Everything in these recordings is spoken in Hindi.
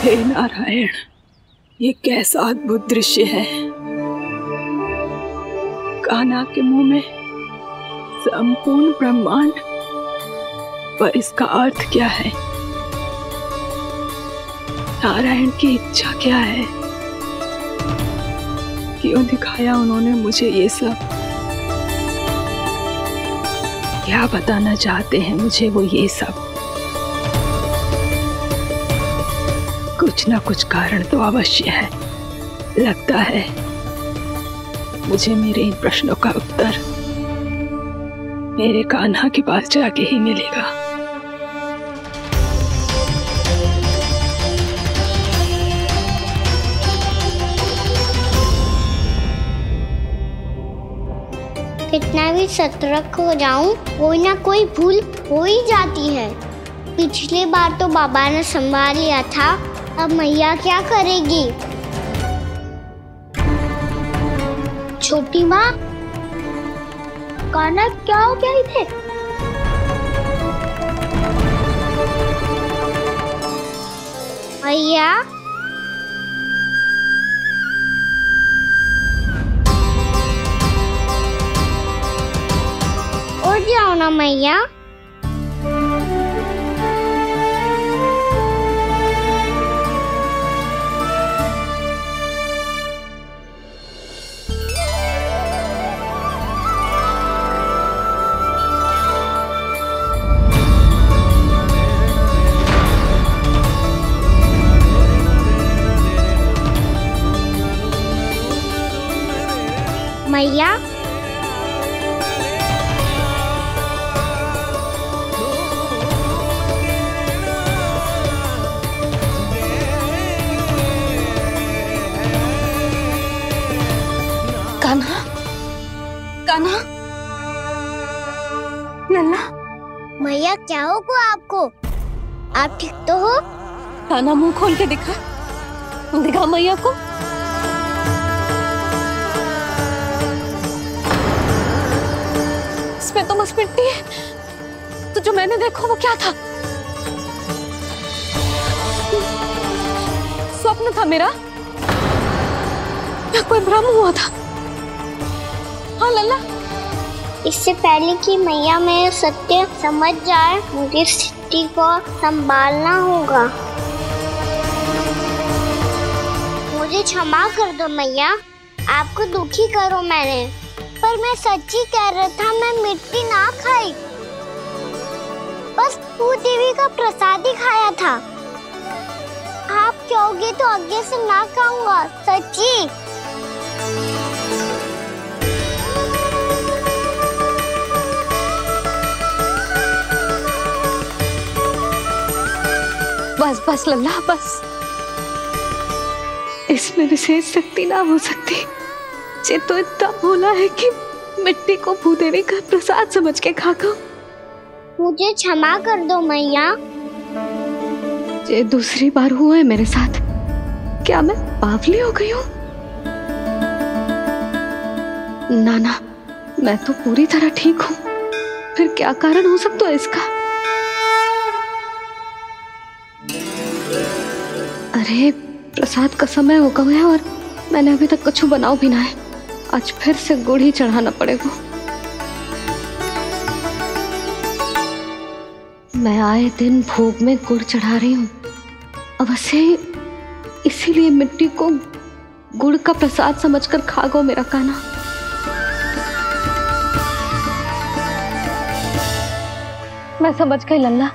हे नारायण, ये कैसा अद्भुत दृश्य है। कान्हा के मुंह में संपूर्ण ब्रह्मांड, पर इसका अर्थ क्या है? नारायण की इच्छा क्या है? क्यों दिखाया उन्होंने मुझे ये सब? क्या बताना चाहते हैं मुझे वो ये सब? कुछ ना कुछ कारण तो अवश्य है। लगता है मुझे मेरे इन प्रश्नों का उत्तर मेरे कान्हा के पास जाके ही मिलेगा। कितना भी सतर्क हो जाऊं, कोई ना कोई भूल हो ही जाती है। पिछली बार तो बाबा ने संभाल लिया था, अब मैया क्या करेगी? छोटी माँ, कान्हा क्या हो गया इधर? मैया, उठ जाओ ना मैया। मैया, कान्हा, कान्हा, लल्ला। मैया क्या होगा आपको? आप ठीक तो हो? कान्हा मुंह खोल के दिखा, दिखा मैया को। इसमें तो बस मिट्टी है, तो जो मैंने देखा वो क्या था? स्वप्न था मेरा या कोई भ्रम हुआ था? हाँ लल्ला। इससे पहले कि मैया में सत्य समझ जाए, मुझे स्थिति को संभालना होगा। मुझे क्षमा कर दो मैया, आपको दुखी करो मैंने, पर मैं सच्ची कह रहा था। मैं मिट्टी ना खाई, बस तू देवी का प्रसाद ही खाया था। आप कहोगे तो आगे से ना खाऊंगा, सच्ची। बस बस लल्ला, बस। इसमें विशेष शक्ति ना हो सकती। ये तो इतना भोला है कि मिट्टी को भूदेवी का प्रसाद समझ के खागा। मुझे क्षमा कर दो मैया। ये दूसरी बार हुआ है मेरे साथ। क्या मैं बावली हो गई हूँ? ना ना, मैं तो पूरी तरह ठीक हूँ। फिर क्या कारण हो सकता है इसका? अरे प्रसाद का समय हो गया है और मैंने अभी तक कुछ बनाओ भी ना है। आज फिर से गुड़ ही चढ़ाना पड़ेगा। मैं आए दिन भोग में गुड़ चढ़ा रही हूँ, अवश्य इसीलिए मिट्टी को गुड़ का प्रसाद समझकर खा गो मेरा कान्हा। मैं समझ गई लल्ला,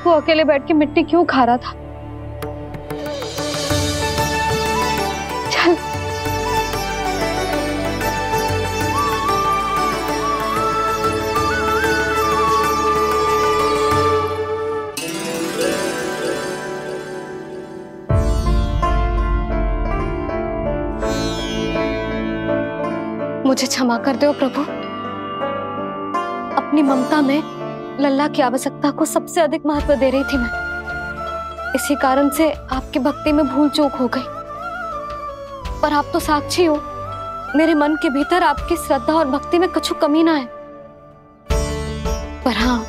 वो अकेले बैठ के मिट्टी क्यों खा रहा था। चल मुझे क्षमा कर दो प्रभु। अपनी ममता में लल्ला की आवश्यकता को सबसे अधिक महत्व दे रही थी मैं। इसी कारण से आपकी भक्ति में भूल चूक हो गई। पर आप तो साक्षी हो, मेरे मन के भीतर आपकी श्रद्धा और भक्ति में कुछ कमी ना है। पर हाँ,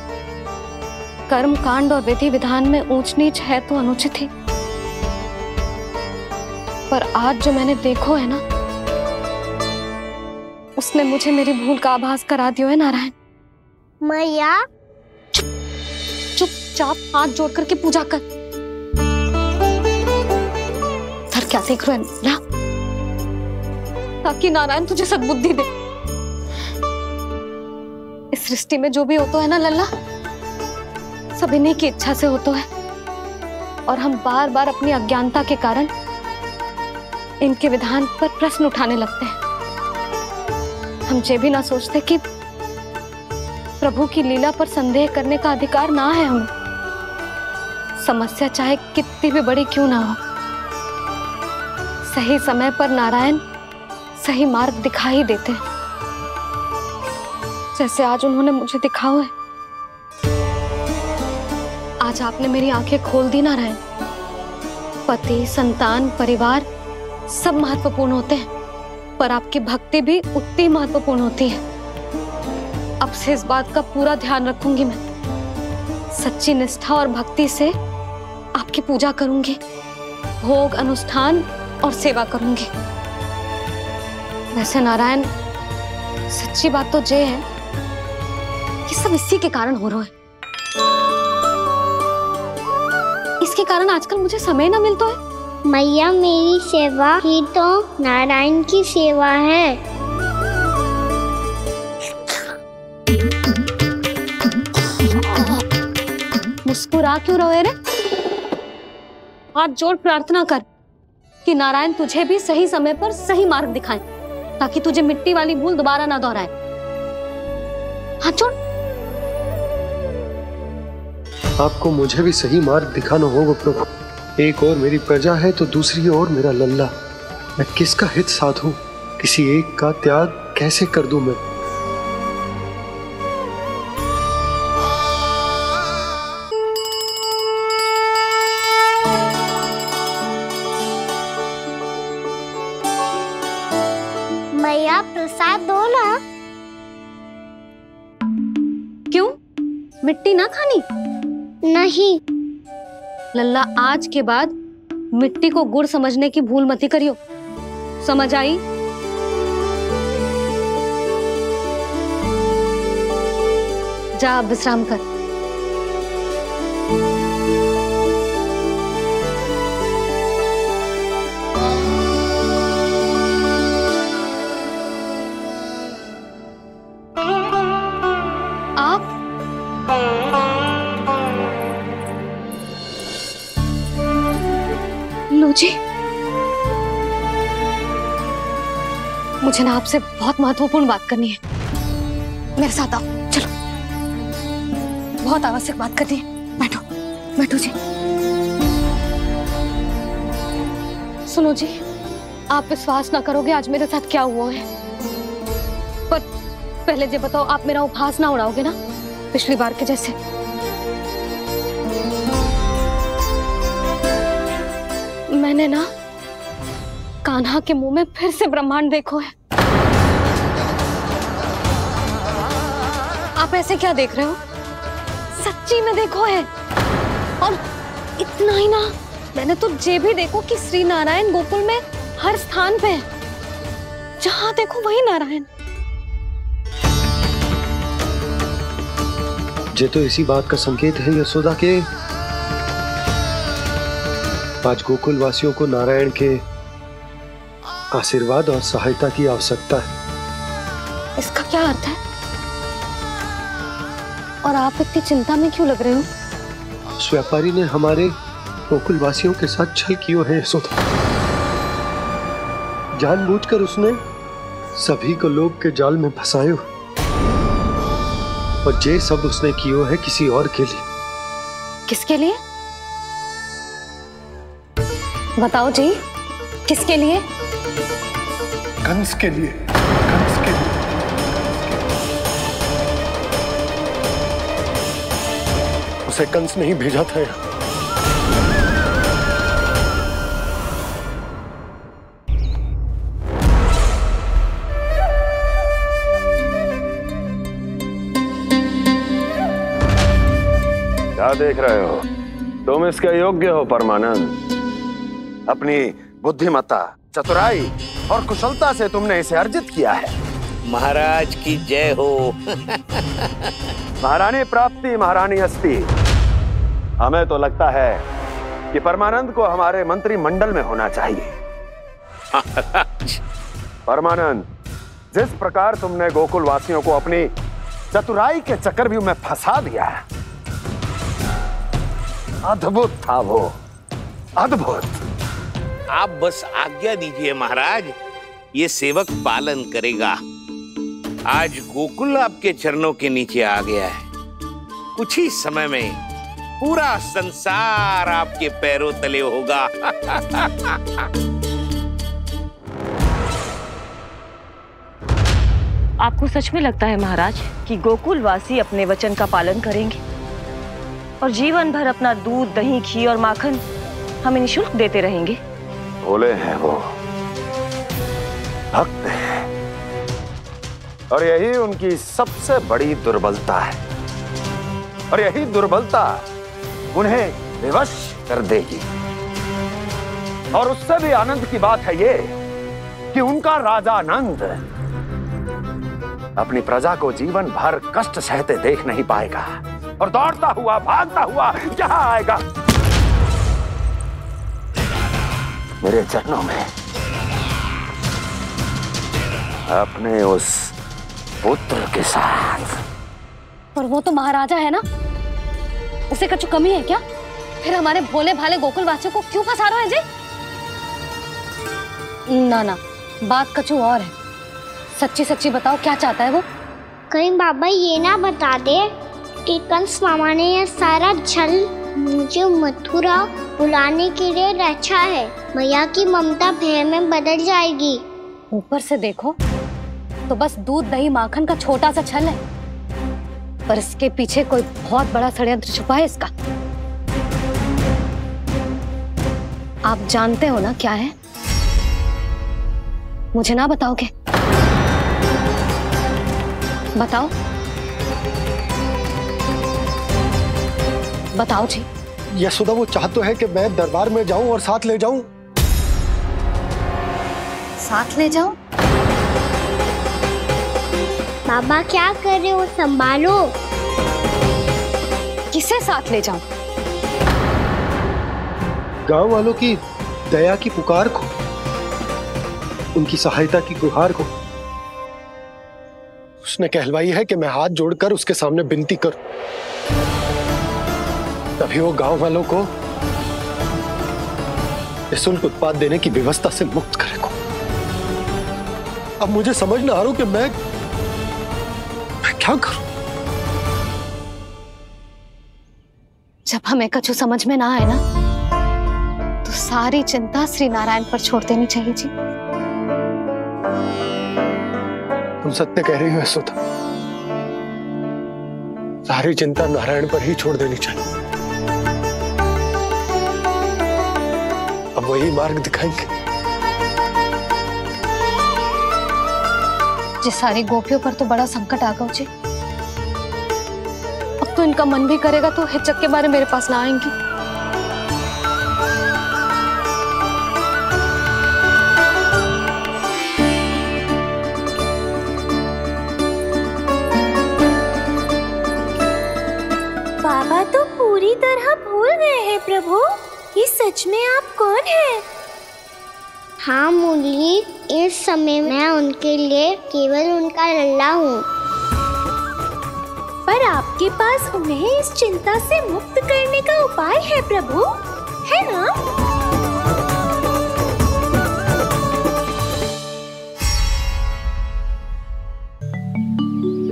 कर्म कांड और विधि विधान में ऊंच नीच है तो अनुचित ही। पर आज जो मैंने देखो है ना, उसने मुझे मेरी भूल का आभास करा दिया है नारायण। मैया चुपचाप हाथ जोड़ करके पूजा कर। सर क्या देख रहे हैं ना, ताकि नारायण तुझे सद्बुद्धि दे। इस सृष्टि में जो भी होता है ना लल्ला, सब इन्हीं की इच्छा से होता है, और हम बार बार अपनी अज्ञानता के कारण इनके विधान पर प्रश्न उठाने लगते हैं। हम ये भी ना सोचते कि प्रभु की लीला पर संदेह करने का अधिकार ना है हमें। समस्या चाहे कितनी भी बड़ी क्यों ना हो, सही समय पर नारायण सही मार्ग दिखा ही देते हैं, जैसे आज उन्होंने मुझे दिखाओ है। आज आपने मेरी आंखें खोल दी नारायण। पति, संतान, परिवार सब महत्वपूर्ण होते हैं, पर आपकी भक्ति भी उतनी महत्वपूर्ण होती है। अब से इस बात का पूरा ध्यान रखूंगी मैं। सच्ची निष्ठा और भक्ति से आपकी पूजा करूंगी, भोग, अनुष्ठान और सेवा करूंगी। वैसे नारायण, सच्ची बात तो ये है कि सब इसी के कारण हो रहा है। इसके कारण आजकल मुझे समय ना मिलता है। मैया, मेरी सेवा ही तो नारायण की सेवा है। मुस्कुरा क्यों रहे रे? हाथ जोड़ प्रार्थना कर कि नारायण तुझे भी सही समय पर सही मार्ग दिखाएं, ताकि तुझे मिट्टी वाली भूल दोबारा ना दोहराए। हाथ जोड़। आपको मुझे भी सही मार्ग दिखाना होगा प्रभु। एक और मेरी प्रजा है तो दूसरी ओर मेरा लल्ला। मैं किसका हित साधूं? किसी एक का त्याग कैसे कर दूं मैं? मैया, प्रसाद दो ना। क्यों? मिट्टी ना खानी? नहीं। लल्ला, आज के बाद मिट्टी को गुड़ समझने की भूल मत करियो। समझ आई? जा विश्राम कर। आप लो जी, मुझे ना आपसे बहुत महत्वपूर्ण बात करनी है। मेरे साथ आओ, चलो। बहुत आवश्यक बात करनी है। बैठो, बैठो जी। सुनो जी, आप विश्वास ना करोगे आज मेरे साथ क्या हुआ है। पर पहले ये बताओ, आप मेरा उपहास ना उड़ाओगे ना, पिछली बार के जैसे? मैंने ना कान्हा के मुंह में फिर से ब्रह्मांड देखो है। आप ऐसे क्या देख रहे हो? सच्ची में देखो है। और इतना ही ना, मैंने तो ये भी देखो कि श्री नारायण गोकुल में हर स्थान पे है। जहां देखो वही नारायण। ये तो इसी बात का संकेत है यशोदा के आज गोकुल वासियों को नारायण के आशीर्वाद और सहायता की आवश्यकता है। इसका क्या अर्थ है? और आप इतनी चिंता में क्यों लग रहे हो? उस व्यापारी ने हमारे गोकुल वासियों के साथ छल किया है यशोदा। जानबूझकर उसने सभी को लोभ के जाल में फंसायो, और ये सब उसने किया है किसी और के लिए। किसके लिए? बताओ जी, किसके लिए? कंस के लिए। कंस के लिए। उसे कंस नहीं भेजा था यहाँ। क्या देख रहे हो? तुम इसके योग्य हो परमानंद। अपनी बुद्धिमत्ता, चतुराई और कुशलता से तुमने इसे अर्जित किया है। महाराज की जय हो। महारानी प्राप्ति महारानी अस्ति। हमें तो लगता है कि परमानंद को हमारे मंत्रिमंडल में होना चाहिए। परमानंद, जिस प्रकार तुमने गोकुल वासियों को अपनी चतुराई के चक्रव्यूह में फंसा दिया, अद्भुत था वो, अद्भुत। आप बस आज्ञा दीजिए महाराज, ये सेवक पालन करेगा। आज गोकुल आपके चरणों के नीचे आ गया है। कुछ ही समय में पूरा संसार आपके पैरों तले होगा। आपको सच में लगता है महाराज कि गोकुलवासी अपने वचन का पालन करेंगे और जीवन भर अपना दूध, दही, घी और माखन हमें निःशुल्क देते रहेंगे? भोले हैं वो, भक्त हैं, और यही उनकी सबसे बड़ी दुर्बलता है। और यही दुर्बलता उन्हें विवश कर देगी। और उससे भी आनंद की बात है ये कि उनका राजा नंद अपनी प्रजा को जीवन भर कष्ट सहते देख नहीं पाएगा और दौड़ता हुआ, भागता हुआ यहां आएगा मेरे चरणों में अपने उस पुत्र के साथ। पर वो तो महाराजा है ना, उसे कुछ कमी है क्या? फिर हमारे भोले भाले गोकुल वासियों को क्यों फंसा रहे हैं जी? ना ना, बात कछु और है। सच्ची सच्ची बताओ, क्या चाहता है वो? कहीं बाबा ये ना बता दे कि कंस मामा ने यह सारा छल मुझे मथुरा बुलाने के लिए रचा है। मैया की ममता भय में बदल जाएगी। ऊपर से देखो तो बस दूध, दही, माखन का छोटा सा छल है, पर इसके पीछे कोई बहुत बड़ा षड्यंत्र छुपा है इसका। आप जानते हो ना क्या है? मुझे ना बताओगे? बताओ बताओ जी। यशोदा, वो चाह तो है कि मैं दरबार में जाऊं और साथ ले जाऊं। साथ ले जाऊं? बाबा क्या कर रहे हो, संभालो। किसे साथ ले जाऊं? गांव वालों की दया की पुकार को, उनकी सहायता की गुहार को। उसने कहलवाई है कि मैं हाथ जोड़कर उसके सामने विनती करूं, तभी वो गांव वालों को निःशुल्क उत्पाद देने की व्यवस्था से मुक्त करेगा। अब मुझे समझ ना आ रहा कि मैं क्या करूं। जब हमें कछु समझ में ना आए ना, तो सारी चिंता श्री नारायण पर छोड़ देनी चाहिए जी। तुम सत्य कह रही हो यशोदा, सारी चिंता नारायण पर ही छोड़ देनी चाहिए। अब वही मार्ग दिखाएंगे। जी, सारी गोपियों पर तो बड़ा संकट आ गया जी। अब तो इनका मन भी करेगा तो हिचक के बारे मेरे पास ना आएंगी। बाबा तो पूरी तरह भूल गए हैं प्रभु, ये सच में आप कौन हैं? हाँ मुरली, इस समय मैं उनके लिए केवल उनका लल्ला हूँ। पर आपके पास उन्हें इस चिंता से मुक्त करने का उपाय है प्रभु, है ना?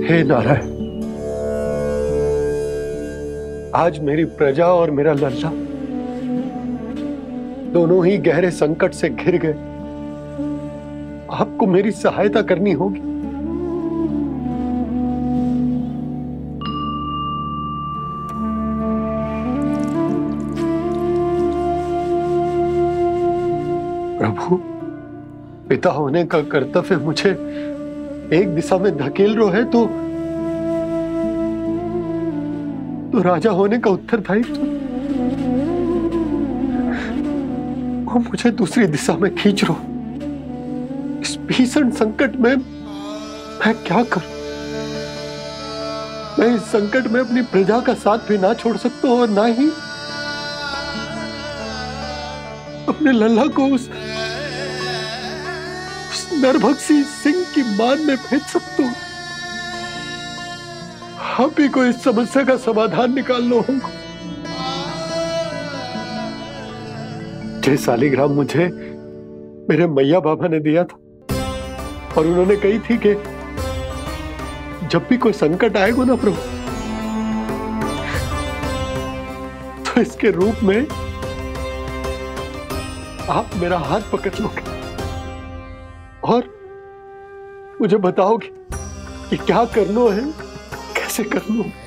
हे नारायण, आज मेरी प्रजा और मेरा लल्ला दोनों ही गहरे संकट से घिर गए। आपको मेरी सहायता करनी होगी। प्रभु, पिता होने का कर्तव्य मुझे एक दिशा में धकेल रहा है तो राजा होने का उत्तरदायित्व क्यों मुझे दूसरी दिशा में खींच रहे हो? इस भीषण संकट में मैं क्या करूं? मैं इस संकट में अपनी प्रजा का साथ भी ना छोड़ सकता हूं और ना ही अपने लल्ला को उस नरभक्षी सिंह की मान में भेज सकता हूं। आप ही को इस समस्या का समाधान निकालना होगा। ये शालिग्राम मुझे मेरे मैया बाबा ने दिया था और उन्होंने कही थी कि जब भी कोई संकट आएगा ना प्रभु, तो इसके रूप में आप मेरा हाथ पकड़ लोगे और मुझे बताओगे कि क्या करना है, कैसे करना है।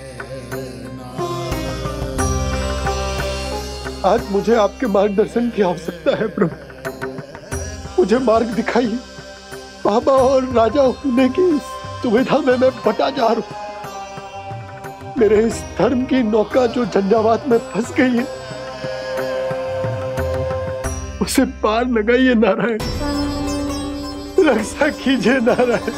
आज मुझे आपके मार्गदर्शन की आवश्यकता है प्रभु। मुझे मार्ग दिखाइए। बाबा और राजा होने की दुविधा में मैं बटा जा रहा हूं। मेरे इस धर्म की नौका जो झंझावात में फंस गई है, उसे पार लगाइए नारायण। रक्षा कीजिए नारायण।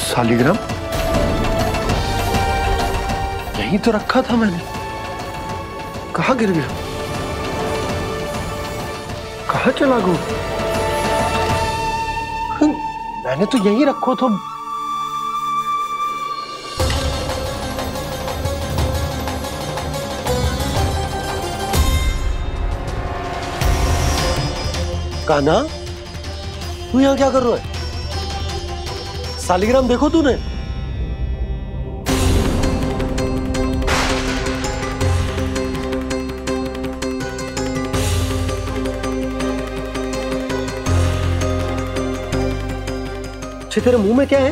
शालिग्राम यहीं तो रखा था मैंने। कहाँ गिर गया? कहाँ चला गया? मैंने तो यहीं रखो तो। कान्हा, तू यहाँ क्या कर रहा है? शालिग्राम देखो तूने? तेरे मुंह में क्या है?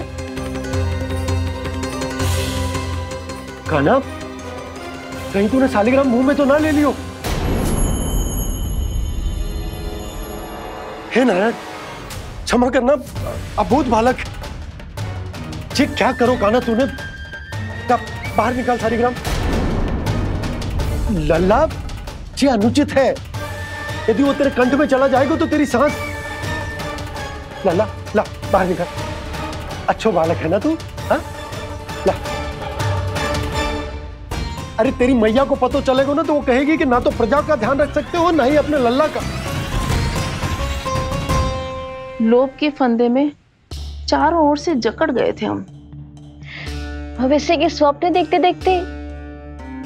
कान्हा, कहीं तूने शालिग्राम मुंह में तो ना ले लियो? हे नारायण, क्षमा करना, अबोध बालक। जी क्या करो कान्हा तूने? बाहर निकाल शालिग्राम। लल्ला, जी अनुचित है। यदि वो तेरे कंठ में चला जाएगा तो तेरी सांस। लल्ला, ला बाहर निकाल। अच्छो बालक है ना तू? हाँ, ला। अरे तेरी मैया को पता चलेगा ना तो वो कहेगी कि ना तो प्रजा का ध्यान रख सकते हो ना ही अपने लल्ला का। लोभ के फंदे में चारों ओर से जकड़ गए थे हम। भविष्य के स्वप्न देखते देखते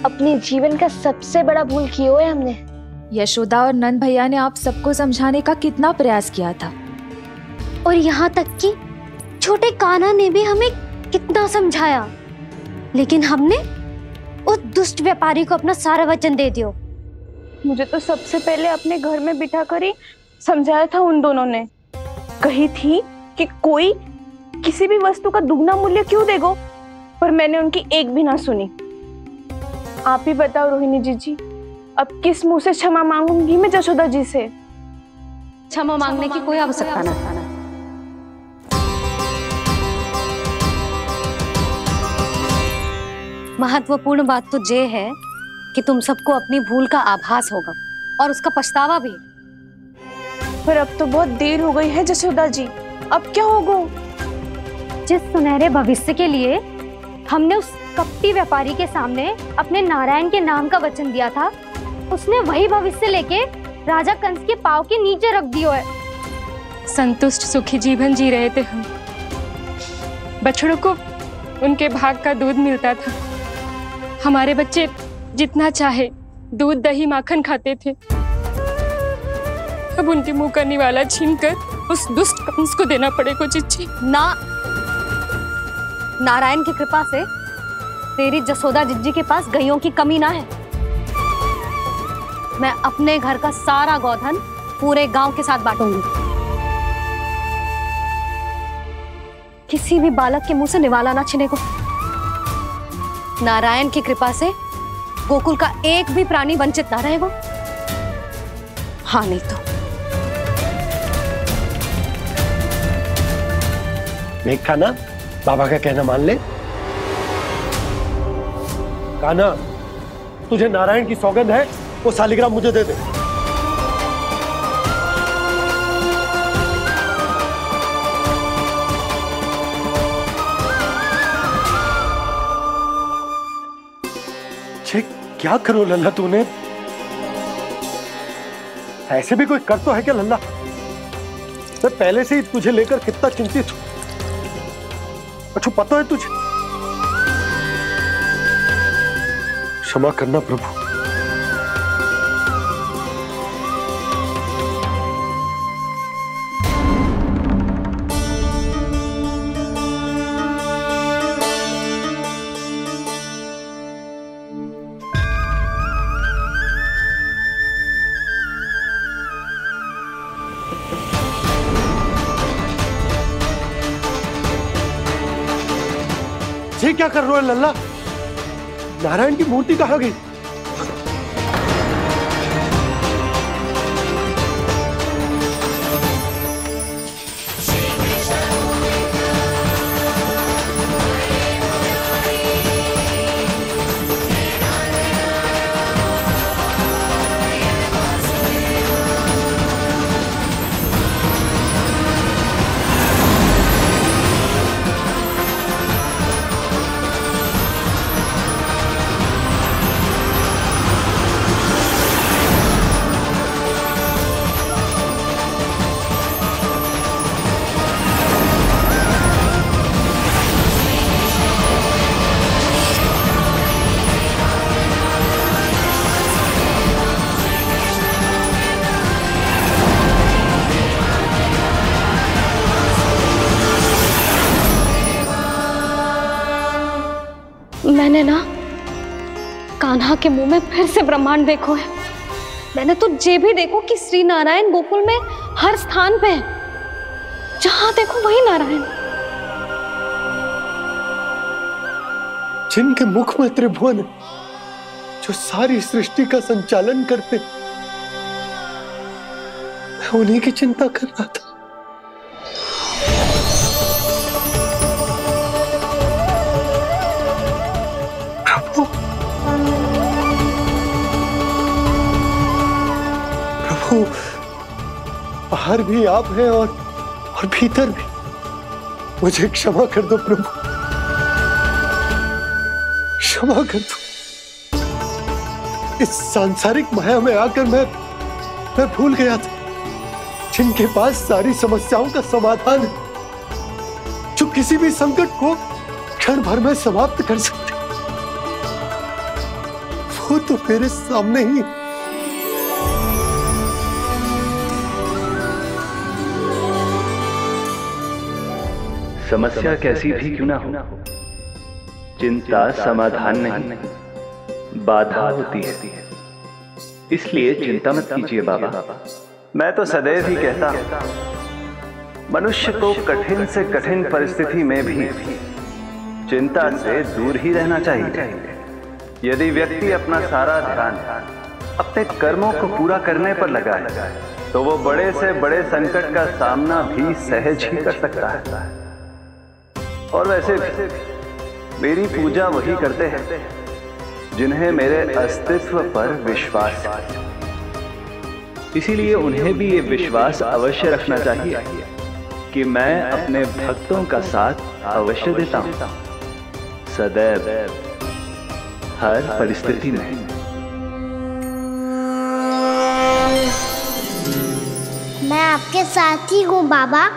अपने जीवन का सबसे बड़ा भूल किया है हमने। यशोदा और नंद भैया ने आप सबको समझाने का कितना प्रयास किया था, और यहाँ तक कि छोटे कान्हा ने भी हमें कितना समझाया, लेकिन हमने उस दुष्ट व्यापारी को अपना सारा वचन दे दिया। मुझे तो सबसे पहले अपने घर में बिठा कर ही समझाया था उन दोनों ने। कही थी कि कोई किसी भी वस्तु का दुगना मूल्य क्यों देगा, पर मैंने उनकी एक भी ना सुनी। आप ही बताओ रोहिणी जी, अब किस मुंह से क्षमा मांगूंगी मैं जशोदा जी से? क्षमा मांगने की कोई आवश्यकता ना। महत्वपूर्ण बात तो ये है कि तुम सबको अपनी भूल का आभास होगा और उसका पछतावा भी। पर अब तो बहुत देर हो गई है जशोदा जी, अब क्या होगा? जिस सुनहरे भविष्य के लिए हमने उस कपटी व्यापारी के सामने अपने नारायण के नाम का वचन दिया था, उसने वही भविष्य लेके राजा कंस के पांव के नीचे रख दिया है। संतुष्ट सुखी जीवन जी रहे थे हम। बछड़ों को उनके भाग का दूध मिलता था। हमारे बच्चे जितना चाहे दूध दही माखन खाते थे। अब उनके मुंह का निवाला छीनकर उस दुष्ट कंस को देना पड़ेगा चिच्ची। ना, नारायण की कृपा से तेरी जसोदा जिज्जी के पास गायों की कमी ना है। मैं अपने घर का सारा गोधन पूरे गांव के साथ बांटूंगी। किसी भी बालक के मुंह से निवाला ना छिने को। नारायण की कृपा से गोकुल का एक भी प्राणी वंचित ना रहेगा। हाँ नहीं तो देख कान्हा, बाबा का कहना मान ले। कान्हा, तुझे नारायण की सौगंध है, वो शालिग्राम मुझे दे दे। क्या करो लल्ला तूने? ऐसे भी कोई कर तो है क्या लल्ला? मैं पहले से ही तुझे लेकर कितना चिंतित हूं। अच्छा पता है तुझे? क्षमा करना प्रभु। ये क्या कर रहे हो लल्ला? नारायण की मूर्ति कहाँ गई? मैंने ना कान्हा के मुंह में फिर से ब्रह्मांड देखो है। मैंने तो ये भी देखो कि श्री नारायण गोकुल में हर स्थान पे है। जहां देखो वही नारायण। जिनके मुख में त्रिभुवन है, जो सारी सृष्टि का संचालन करते, मैं उन्हीं की चिंता कर रहा था। प्रभु, बाहर भी आप हैं और भीतर भी। मुझे क्षमा कर दो प्रभु, क्षमा कर दो। इस सांसारिक माया में आकर मैं भूल गया था जिनके पास सारी समस्याओं का समाधान है, जो किसी भी संकट को क्षण भर में समाप्त कर सकते, वो तो मेरे सामने ही। समस्या कैसी भी क्यों ना हो, चिंता समाधान नहीं, बाधा होती है। इसलिए चिंता मत कीजिए बाबा। मैं तो सदैव ही कहता हूं, मनुष्य को कठिन से कठिन परिस्थिति में भी चिंता से दूर ही रहना चाहिए। यदि व्यक्ति अपना सारा ध्यान अपने कर्मों को पूरा करने पर लगाए, तो वो बड़े से बड़े संकट का सामना भी सहज ही कर सकता है। और वैसे भी मेरी पूजा वही करते हैं जिन्हें मेरे अस्तित्व पर विश्वास है। इसीलिए उन्हें भी ये विश्वास अवश्य रखना चाहिए कि मैं अपने भक्तों का साथ अवश्य देता हूं, सदैव, हर परिस्थिति में। मैं आपके साथ ही हूँ बाबा।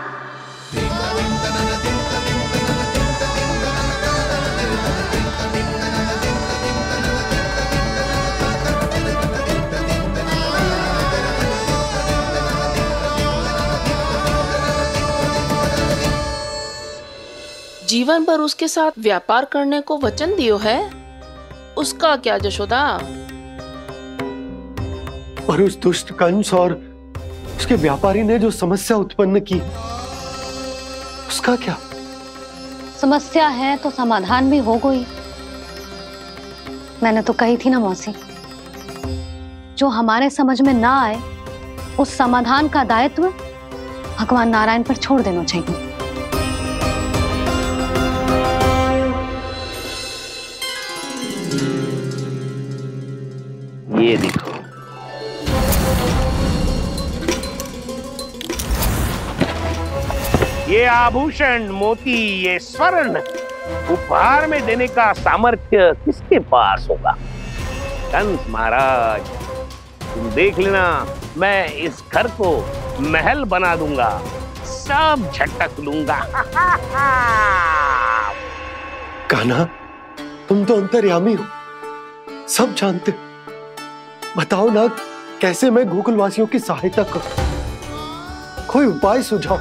जीवन भर उसके साथ व्यापार करने को वचन दियो है, उसका क्या जशोदा? और उस दुष्ट कंस और उसके व्यापारी ने जो समस्या उत्पन्न की, उसका क्या? समस्या है तो समाधान भी हो गई। मैंने तो कही थी ना मौसी, जो हमारे समझ में ना आए उस समाधान का दायित्व भगवान नारायण पर छोड़ देना चाहिए। ये देखो, ये आभूषण, मोती, ये स्वर्ण उपहार में देने का सामर्थ्य किसके पास होगा? कंस महाराज, तुम देख लेना, मैं इस घर को महल बना दूंगा, सब झटक लूंगा। कान्हा, तुम तो अंतर्यामी हो, सब जानते हो। बताओ ना, कैसे मैं गोकुलवासियों की सहायता करूं? कोई उपाय सुझाओ।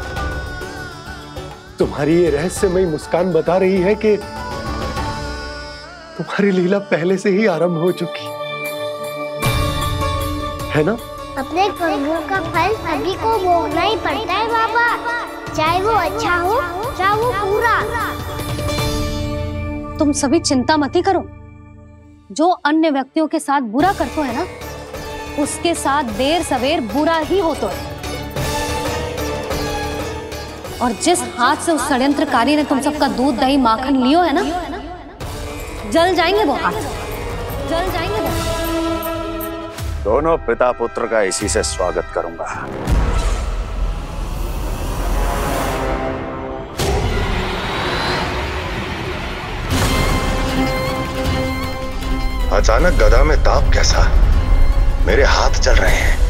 तुम्हारी ये रहस्यमयी मुस्कान बता रही है कि तुम्हारी लीला पहले से ही आरंभ हो चुकी है ना? अपने कर्मों का फल सभी को भोगना ही पड़ता है बाबा, चाहे वो अच्छा हो चाहे वो बुरा। तुम सभी चिंता मत करो। जो अन्य व्यक्तियों के साथ बुरा करते है ना, उसके साथ देर सवेर बुरा ही होता है। और जिस हाथ से उस षड्यंत्रकारी ने तुम सबका दूध दही माखन लियो है ना, जल जाएंगे वो हाथ, जल जाएंगे वो। दोनों पिता पुत्र का इसी से स्वागत करूंगा। अचानक गदा में ताप कैसा? मेरे हाथ जल रहे हैं।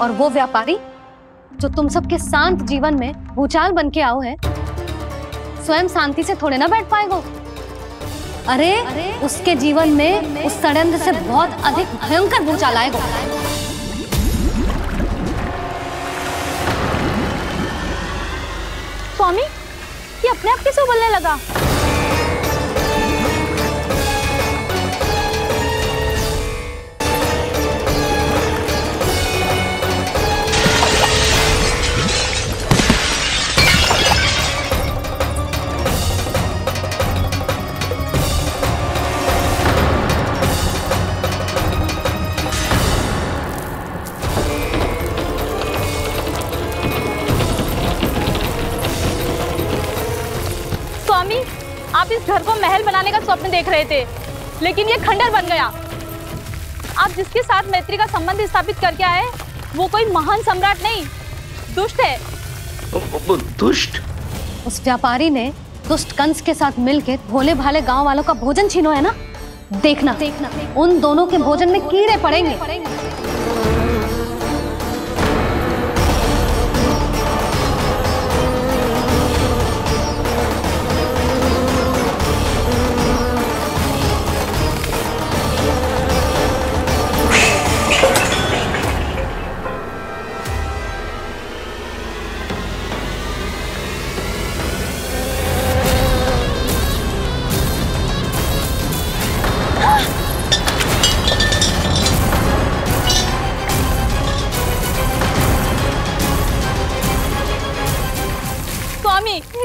और वो व्यापारी जो तुम सबके शांत जीवन में भूचाल बन के आओ है, स्वयं शांति से थोड़े ना बैठ पाएगा। अरे उसके जीवन में उस षड्यंत्र से बहुत अधिक भयंकर भूचाल आएगा। स्वामी, ये अपने आप कैसे उबलने लगा? आप इस घर को महल बनाने का स्वप्न देख रहे थे, लेकिन ये खंडर बन गया। आप जिसके साथ मैत्री का संबंध स्थापित करके आए, वो कोई महान सम्राट नहीं, दुष्ट है। दुष्ट? उस व्यापारी ने दुष्ट कंस के साथ मिलकर भोले भाले गांव वालों का भोजन छीनो है ना। देखना उन दोनों के भोजन में कीड़े पड़ेंगे।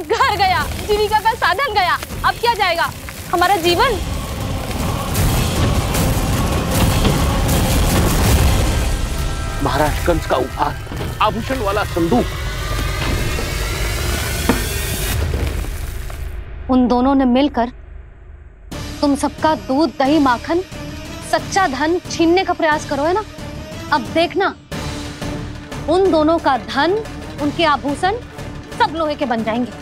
घर गया, जीविका का साधन गया, अब क्या जाएगा हमारा जीवन? महाराज कंस का उपहार, आभूषण वाला संदूक। उन दोनों ने मिलकर तुम सबका दूध दही माखन सच्चा धन छीनने का प्रयास करो है ना। अब देखना उन दोनों का धन, उनके आभूषण सब लोहे के बन जाएंगे,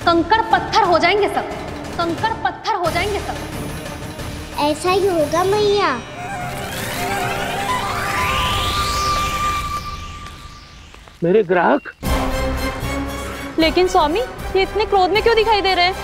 कंकड़ पत्थर हो जाएंगे सब, कंकड़ पत्थर हो जाएंगे सब। ऐसा ही होगा मैया। मेरे ग्राहक? लेकिन स्वामी, ये इतने क्रोध में क्यों दिखाई दे रहे हैं?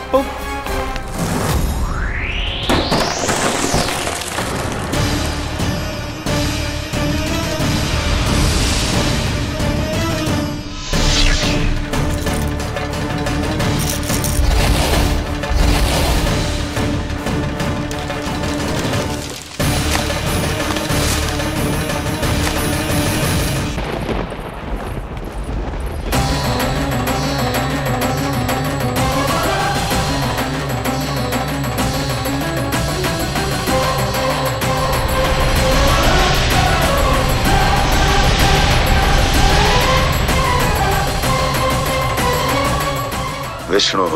विष्णु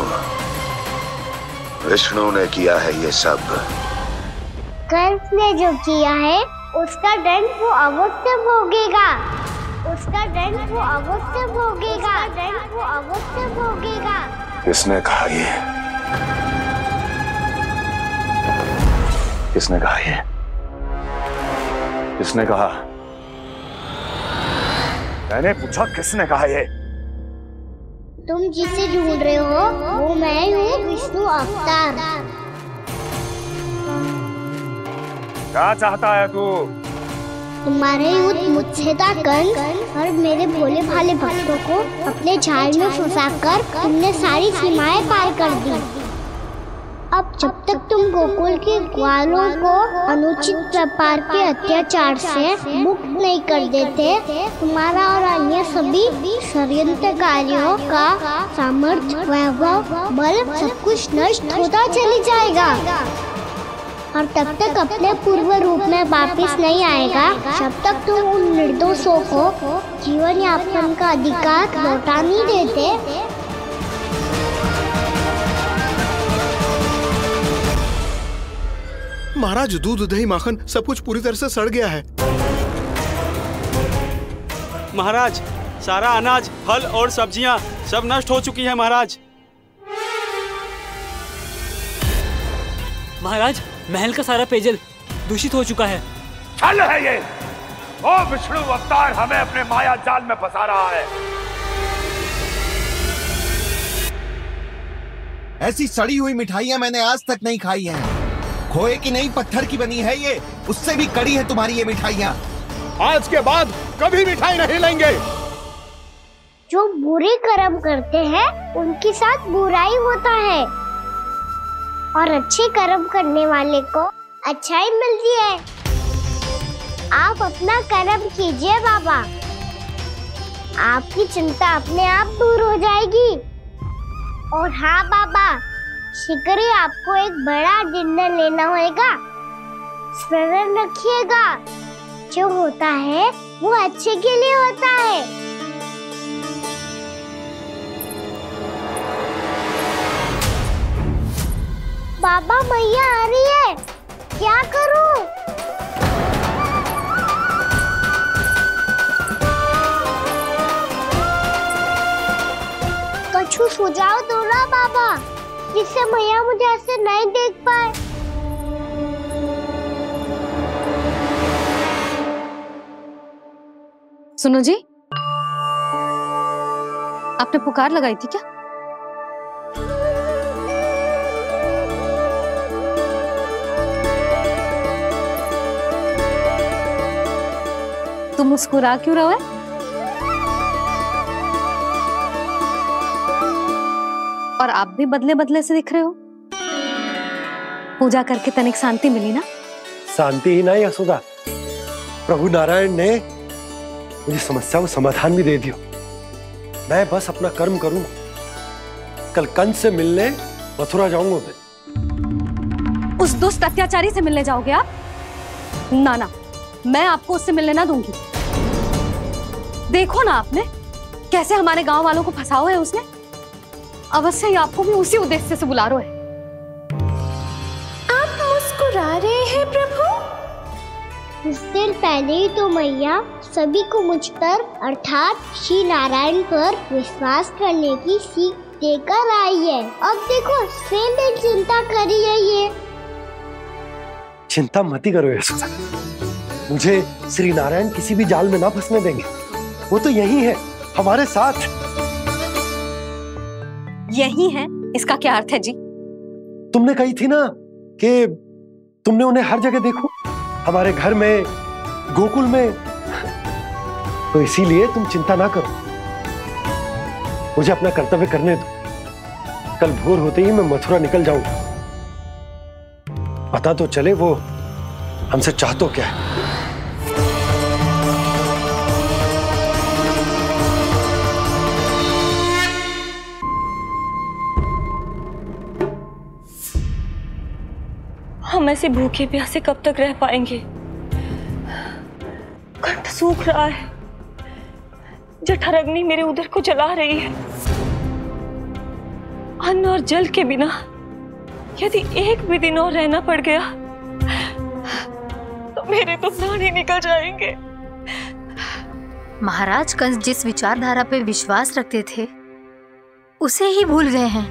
ने किया है ये सब। कंस ने जो किया है उसका दंड वो अवश्य भोगेगा। उसका दंड वो अवश्य भोगेगा। दंड वो अवश्य भोगेगा। किसने कहा ये? किसने कहा ये? किसने कहा? मैंने पूछा किसने कहा ये? तुम जिसे ढूंढ रहे हो वो मैं हूँ, विष्णु अवतार। क्या चाहता है तू? तुम्हारे युद्ध मुझसे था कंस, और मेरे भोले भाले भक्तों को अपने जाल में फंसाकर तुमने सारी सीमाएं पार कर दी। अब जब तक तुम गोकुल के ग्वालों को अनुचित प्रकार के अत्याचार से मुक्त नहीं कर देते, तुम्हारा और अन्य सभी षड्यंत्रकारियों का सामर्थ्य, वैभव, बल सब कुछ नष्ट होता चली जाएगा। और तब तक अपने पूर्व रूप में वापस नहीं आएगा जब तक तुम उन निर्दोषों को जीवन यापन का अधिकार लौटा नहीं देते। महाराज, दूध, दही, माखन सब कुछ पूरी तरह से सड़ गया है। महाराज, सारा अनाज, फल और सब्जियां सब नष्ट हो चुकी है महाराज। महाराज, महल का सारा पेयजल दूषित हो चुका है। छल है ये। ओ विष्णु अवतार हमें अपने माया जाल में फंसा रहा है। ऐसी सड़ी हुई मिठाइयां मैंने आज तक नहीं खाई हैं। खोए की नहीं, पत्थर की बनी है ये, उससे भी कड़ी है तुम्हारी ये मिठाइयां। आज के बाद कभी मिठाई नहीं लेंगे। जो बुरे कर्म करते हैं उनके साथ बुराई होता है, और अच्छे कर्म करने वाले को अच्छाई मिलती है। आप अपना कर्म कीजिए बाबा, आपकी चिंता अपने आप दूर हो जाएगी। और हाँ बाबा, शीघ्र ही आपको एक बड़ा डिनर लेना होगा। स्मरण रखिएगा, जो होता है वो अच्छे के लिए होता है। बाबा, मैया आ रही है, क्या करूं? कछु सुझाव दो ना बाबा, जिससे मैया मुझे ऐसे नहीं देख पाए। सुनो जी, आपने पुकार लगाई थी क्या? तुम मुस्कुरा क्यों रहे हो? और आप भी बदले बदले से दिख रहे हो। पूजा करके तनिक शांति मिली ना? शांति ही नहीं यशोदा, प्रभु नारायण ने मुझे समस्या को समाधान भी दे दिया। मैं बस अपना कर्म करूं। कल कंस से मिलने मथुरा जाऊंगा मैं। उस दुष्ट अत्याचारी से मिलने जाओगे आप? ना ना, मैं आपको उससे मिलने ना दूंगी। देखो ना आपने कैसे हमारे गांव वालों को फंसा हुआ है उसने। अवश्य ही आपको भी उसी उद्देश्य से बुला रहा है। आप मुस्कुरा रहे हैं प्रभु? कुछ देर पहले ही तो मैया सभी को मुझ पर अर्थात श्री नारायण पर विश्वास करने की सीख देकर आई है। अब देखो स्वयं भी चिंता करी है ये। चिंता मत करो यशोदा, मुझे श्री नारायण किसी भी जाल में ना फंसने देंगे। वो तो यही है हमारे साथ। यही है, इसका क्या अर्थ है जी? तुमने कही थी ना कि तुमने उन्हें हर जगह देखो, हमारे घर में, गोकुल में। तो इसीलिए तुम चिंता ना करो, मुझे अपना कर्तव्य करने दो। कल भोर होते ही मैं मथुरा निकल जाऊंगा। पता तो चले वो हमसे चाहतो क्या है। हम ऐसे भूखे प्यासे कब तक रह पाएंगे? कंठ सूख रहा है, जठराग्नि मेरे उदर को जला रही है। अन्न और जल के बिना यदि एक भी दिन और रहना पड़ गया तो मेरे तो प्राण ही निकल जाएंगे। महाराज कंस जिस विचारधारा पे विश्वास रखते थे उसे ही भूल गए हैं।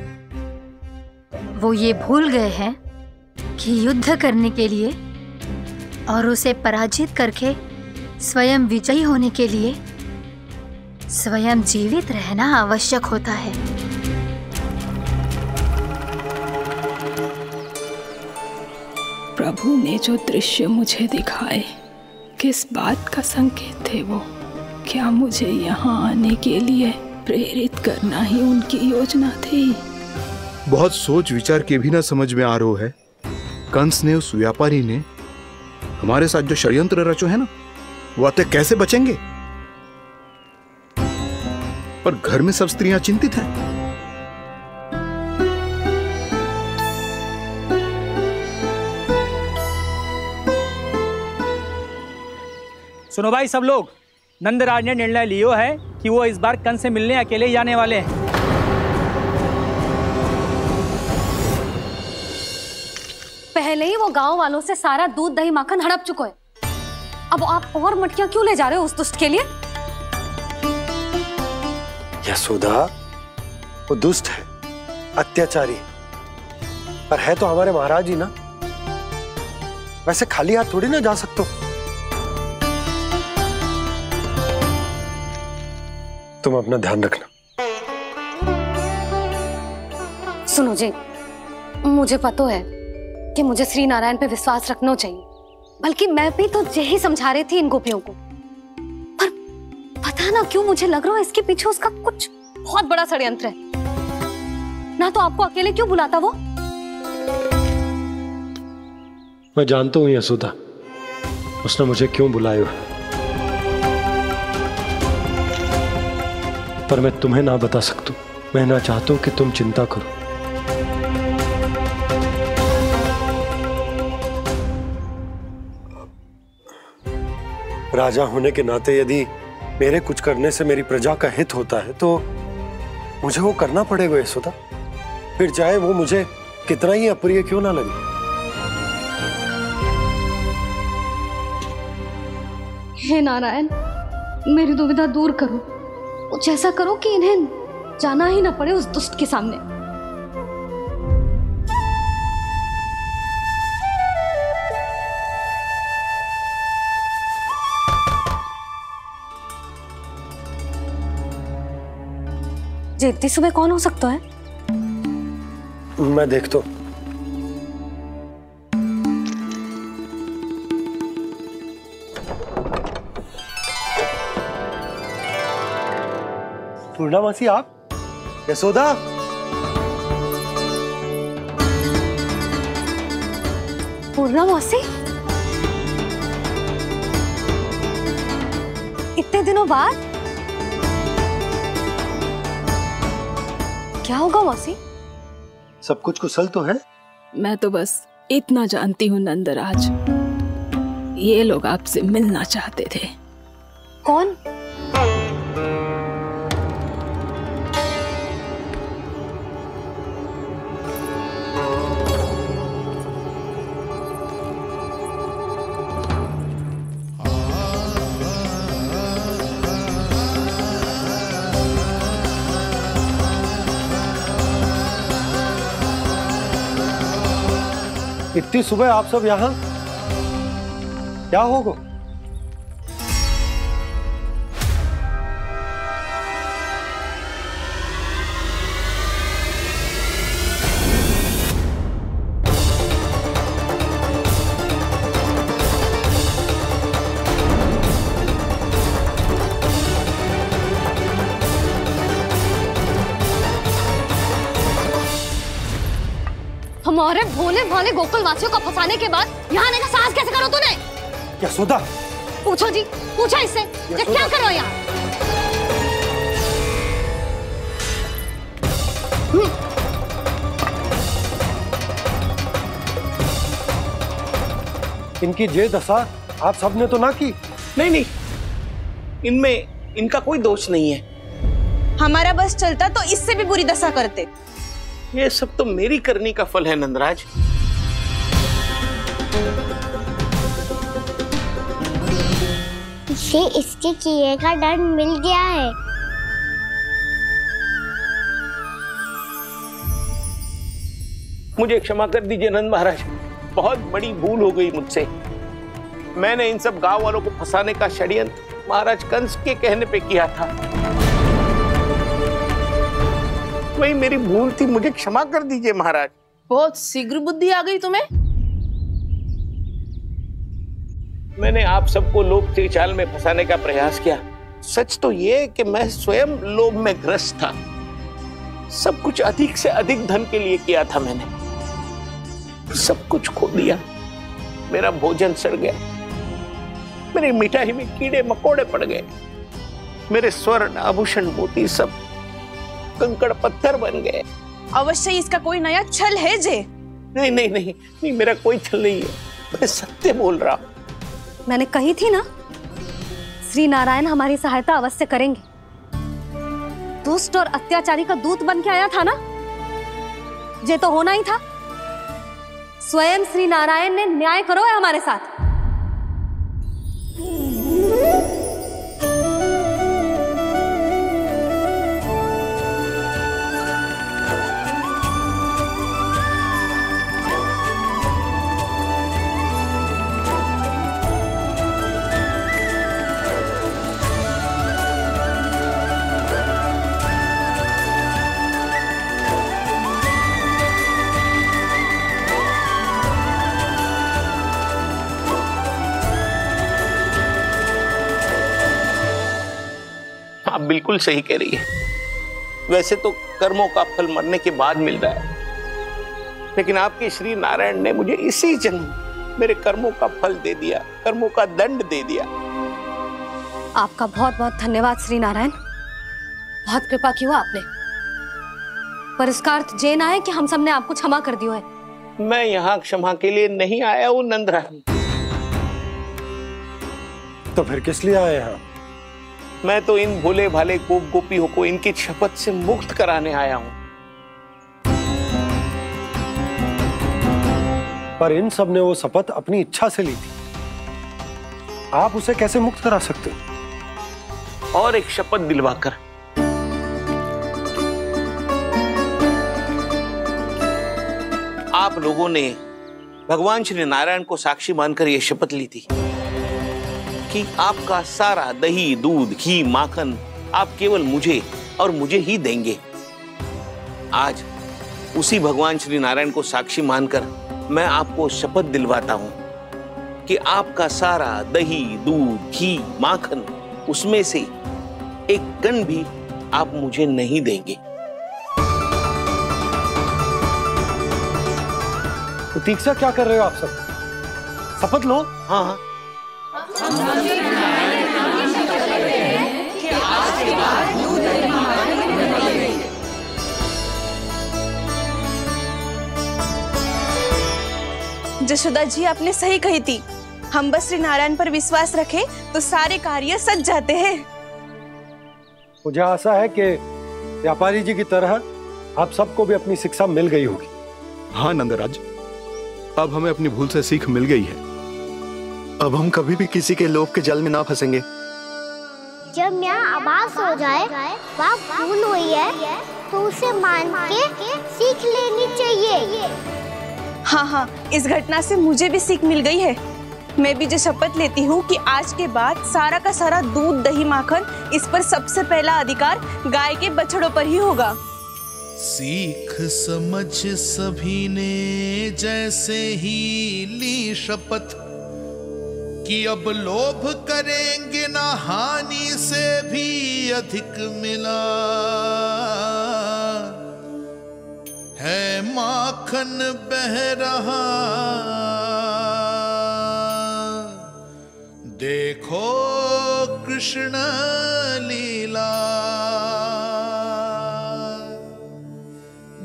वो ये भूल गए हैं कि युद्ध करने के लिए और उसे पराजित करके स्वयं विजयी होने के लिए स्वयं जीवित रहना आवश्यक होता है। प्रभु ने जो दृश्य मुझे दिखाए किस बात का संकेत थे वो? क्या मुझे यहाँ आने के लिए प्रेरित करना ही उनकी योजना थी? बहुत सोच विचार के भी ना समझ में आ रहा है। कंस ने, उस व्यापारी ने हमारे साथ जो षड्यंत्र रचो है ना, वो आते कैसे बचेंगे? पर घर में सब स्त्रियां चिंतित हैं। सुनो भाई सब लोग, नंदराज ने निर्णय लिया है कि वो इस बार कंस से मिलने अकेले ही आने वाले हैं। पहले ही वो गांव वालों से सारा दूध दही माखन हड़प चुके हैं। अब आप और मटकियां क्यों ले जा रहे हो उस दुष्ट के लिए? यशोदा, वो दुष्ट है, अत्याचारी, पर है तो हमारे महाराज ही ना। वैसे खाली हाथ थोड़ी ना जा सकते। तुम अपना ध्यान रखना। सुनो जी, मुझे पता है कि मुझे श्री नारायण पे विश्वास रखना चाहिए, बल्कि मैं भी तो यही समझा रही थी इन गोपियों को। पर पता ना क्यों मुझे लग रहा है इसके पीछे उसका कुछ बहुत बड़ा षड्यंत्र है। ना तो आपको अकेले क्यों बुलाता वो? मैं जानता हूँ यशोदा, उसने मुझे क्यों बुलाया, पर मैं तुम्हें ना बता सकता। मैं ना चाहता हूं कि तुम चिंता करो। राजा होने के नाते यदि मेरे कुछ करने से मेरी प्रजा का हित होता है तो मुझे वो करना पड़ेगा यशोदा, फिर चाहे वो मुझे कितना ही अप्रिय क्यों ना लगे। हे नारायण, मेरी दुविधा दूर करो। कुछ ऐसा करो कि इन्हें जाना ही ना पड़े उस दुष्ट के सामने। जी इतनी सुबह कौन हो सकता है? मैं देखता हूं। पूर्णामासी, आप? यशोदा, पूर्णामासी, इतने दिनों बाद? क्या होगा मौसी? सब कुछ कुशल तो है? मैं तो बस इतना जानती हूँ नंदराज, ये लोग आपसे मिलना चाहते थे। कौन? इतनी सुबह आप सब यहाँ? क्या होगा? हमारे भोले भाले गोकुल वासियों को फंसाने के बाद यहाँ आने का साहस कैसे करो तूने? यशोदा, पूछो जी, पूछो इससे, ये क्या करो यहाँ? इनकी ये दशा आप सबने तो ना की? नहीं नहीं, इनमें इनका कोई दोष नहीं है। हमारा बस चलता तो इससे भी बुरी दशा करते। ये सब तो मेरी करनी का फल है नंदराज। इसे इसके किए का दंड मिल गया है। मुझे क्षमा कर दीजिए नंद महाराज, बहुत बड़ी भूल हो गई मुझसे। मैंने इन सब गांव वालों को फंसाने का षड्यंत्र महाराज कंस के कहने पे किया था। वही मेरी भूल थी, मुझे क्षमा कर दीजिए महाराज। बहुत शीघ्र बुद्धि आ गई तुम्हें। मैंने आप सबको लोभ के जाल में फंसाने का प्रयास किया। सच तो ये कि मैं स्वयं लोभ में ग्रस्त था। सब कुछ अधिक से अधिक धन के लिए किया था मैंने। सब कुछ खो दिया। मेरा भोजन सड़ गया, मेरी मिठाई में कीड़े मकोड़े पड़ गए, मेरे स्वर्ण आभूषण मोती सब कंकड़ पत्थर बन गए। अवश्य इसका कोई नया छल है जे। नहीं नहीं नहीं नहीं, मेरा कोई छल नहीं है, मैं सत्य बोल रहा हूं। मैंने कही थी ना, श्री नारायण हमारी सहायता अवश्य करेंगे। दुष्ट और अत्याचारी का दूत बन के आया था ना, ये तो होना ही था। स्वयं श्री नारायण ने न्याय करो है हमारे साथ। आप बिल्कुल सही कह रही है। वैसे तो कर्मों का फल मरने के बाद मिल रहा है, लेकिन आपके श्री नारायण ने मुझे इसी जन्म मेरे कर्मों का फल दे दिया, कर्मों का दंड दे दिया। आपका बहुत बहुत धन्यवाद श्री नारायण, बहुत कृपा की हो आपने। पर इसका अर्थ ये ना है कि हम सबने आपको क्षमा कर दिया है। मैं यहाँ क्षमा के लिए नहीं आया हूँ नंदरानी। तो फिर किस लिए आए हैं? मैं तो इन भोले भाले गोप गोपियों को इनकी शपथ से मुक्त कराने आया हूं। पर इन सब ने वो शपथ अपनी इच्छा से ली थी, आप उसे कैसे मुक्त करा सकते? और एक शपथ दिलवाकर। आप लोगों ने भगवान श्री नारायण को साक्षी मानकर यह शपथ ली थी कि आपका सारा दही, दूध, घी, माखन आप केवल मुझे और मुझे ही देंगे। आज उसी भगवान श्री नारायण को साक्षी मानकर मैं आपको शपथ दिलवाता हूं कि आपका सारा दही, दूध, घी, माखन उसमें से एक कण भी आप मुझे नहीं देंगे। प्रतीक्षा क्या कर रहे हो आप सब? शपथ लो। हाँ हाँ, जशोदा जी आपने सही कही थी। हम बस श्री नारायण पर विश्वास रखें तो सारे कार्य सज जाते हैं। मुझे आशा है कि व्यापारी जी की तरह आप सबको भी अपनी शिक्षा मिल गई होगी। हाँ नंदराज, अब हमें अपनी भूल से सीख मिल गई है। अब हम कभी भी किसी के लोभ के जल में ना फंसेंगे। जब यहाँ आभास हो जाए वहाँ भूल हुई है तो उसे मान के सीख लेनी चाहिए। हाँ हाँ, इस घटना से मुझे भी सीख मिल गई है। मैं भी जो शपथ लेती हूँ कि आज के बाद सारा का सारा दूध, दही, माखन इस पर सबसे पहला अधिकार गाय के बछड़ों पर ही होगा। सीख समझ सभी ने जैसे ही ली शपथ कि अब लोभ करेंगे ना हानि से भी अधिक मिला है, माखन बह रहा देखो कृष्ण लीला,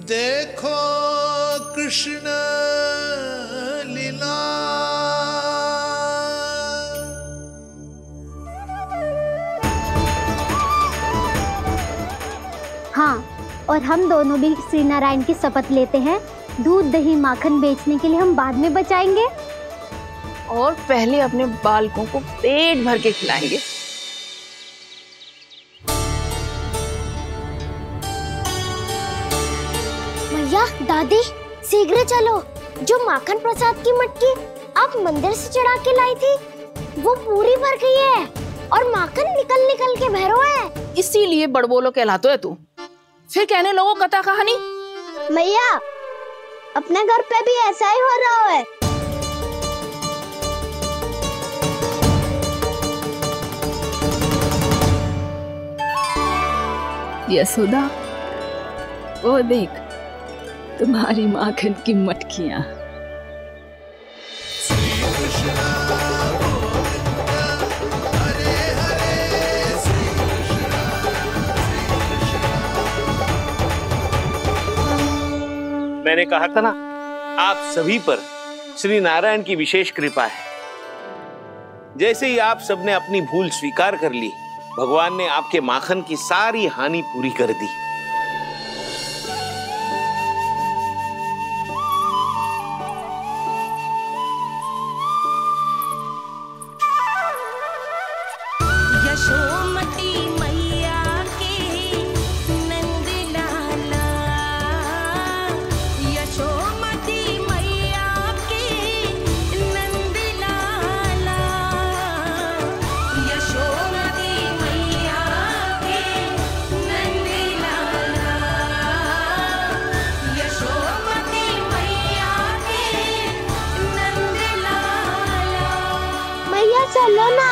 देखो कृष्ण लीला। हाँ, और हम दोनों भी श्री नारायण की शपथ लेते हैं, दूध दही माखन बेचने के लिए हम बाद में बचाएंगे और पहले अपने बालकों को पेट भर के खिलाएंगे। मैया, दादी, शीघ्र चलो। जो माखन प्रसाद की मटकी आप मंदिर से चढ़ा के लाई थी, वो पूरी भर गई है और माखन निकल निकल के भरो है। इसीलिए बड़बोलो कहलाते है तू। फिर कहने लोगों कथा कहानी। मैया, अपने घर पे भी ऐसा ही हो रहा है। यशोदा, वो देख तुम्हारी माखन की मटकियां। मैंने कहा था ना, आप सभी पर श्री नारायण की विशेष कृपा है। जैसे ही आप सबने अपनी भूल स्वीकार कर ली, भगवान ने आपके माखन की सारी हानि पूरी कर दी। चलो ना।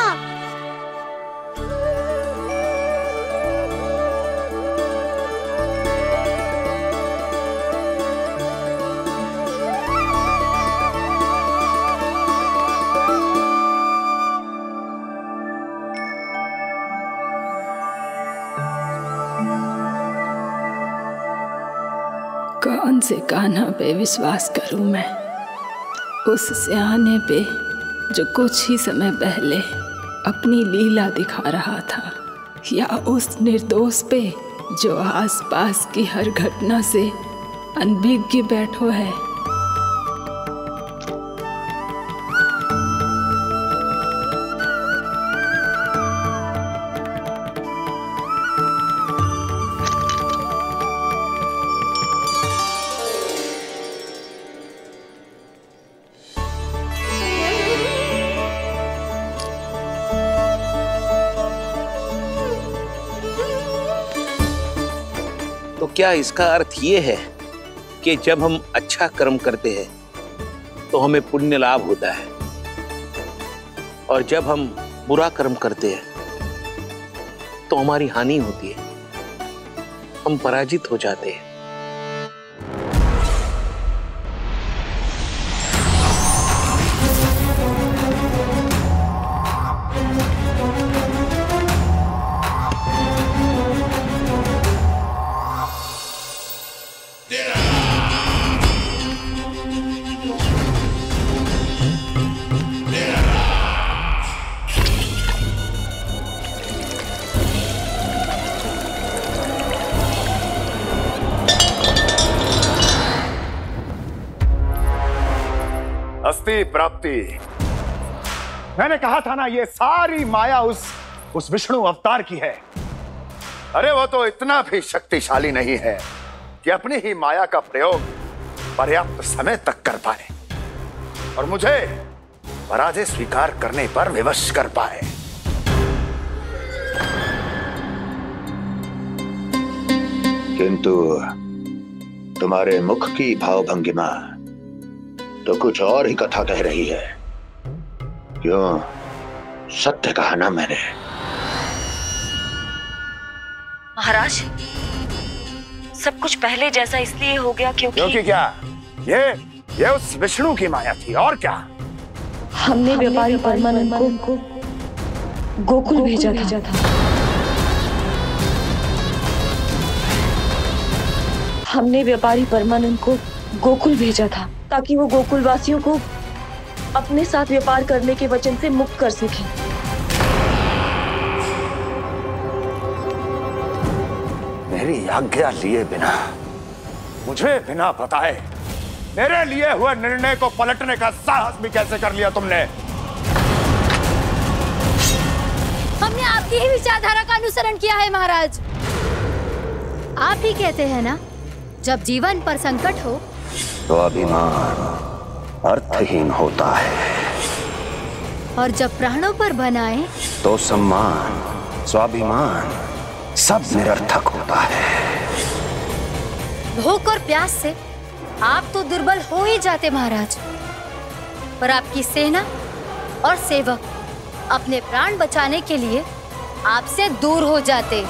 कौन से कान्हा पे विश्वास करूं मैं? उस सियाने पे जो कुछ ही समय पहले अपनी लीला दिखा रहा था, या उस निर्दोष पे जो आसपास की हर घटना से अनभिज्ञ बैठो है। तो क्या इसका अर्थ ये है कि जब हम अच्छा कर्म करते हैं तो हमें पुण्य लाभ होता है, और जब हम बुरा कर्म करते हैं तो हमारी हानि होती है, हम पराजित हो जाते हैं? अस्ति प्राप्ति। मैंने कहा था ना, ये सारी माया उस विष्णु अवतार की है। अरे वो तो इतना भी शक्तिशाली नहीं है कि अपनी ही माया का प्रयोग पर्याप्त समय तक कर पाए और मुझे पराजय स्वीकार करने पर विवश कर पाए। किंतु तुम्हारे मुख की भावभंगिमा तो कुछ और ही कथा कह रही है। क्यों? सत्य कहा ना मैंने। महाराज, सब कुछ पहले जैसा इसलिए हो गया क्योंकि क्या? ये उस विष्णु की माया थी, और क्या? हमने व्यापारी परमानंद को गोकुल भेजा था। हमने व्यापारी परमानंद को गोकुल भेजा था ताकि वो गोकुल वासियों को अपने साथ व्यापार करने के वचन से मुक्त कर सके। मेरी आज्ञा लिए बिना, मुझे बिना बताए मेरे लिए हुए निर्णय को पलटने का साहस भी कैसे कर लिया तुमने? हमने आपकी ही विचारधारा का अनुसरण किया है महाराज। आप ही कहते हैं ना, जब जीवन पर संकट हो तो अभिमान अर्थहीन होता है, और जब प्राणों पर बनाए तो सम्मान स्वाभिमान सब निरर्थक होता है। भूख और प्यास से आप तो दुर्बल हो ही जाते महाराज, पर आपकी सेना और सेवक अपने प्राण बचाने के लिए आपसे दूर हो जाते।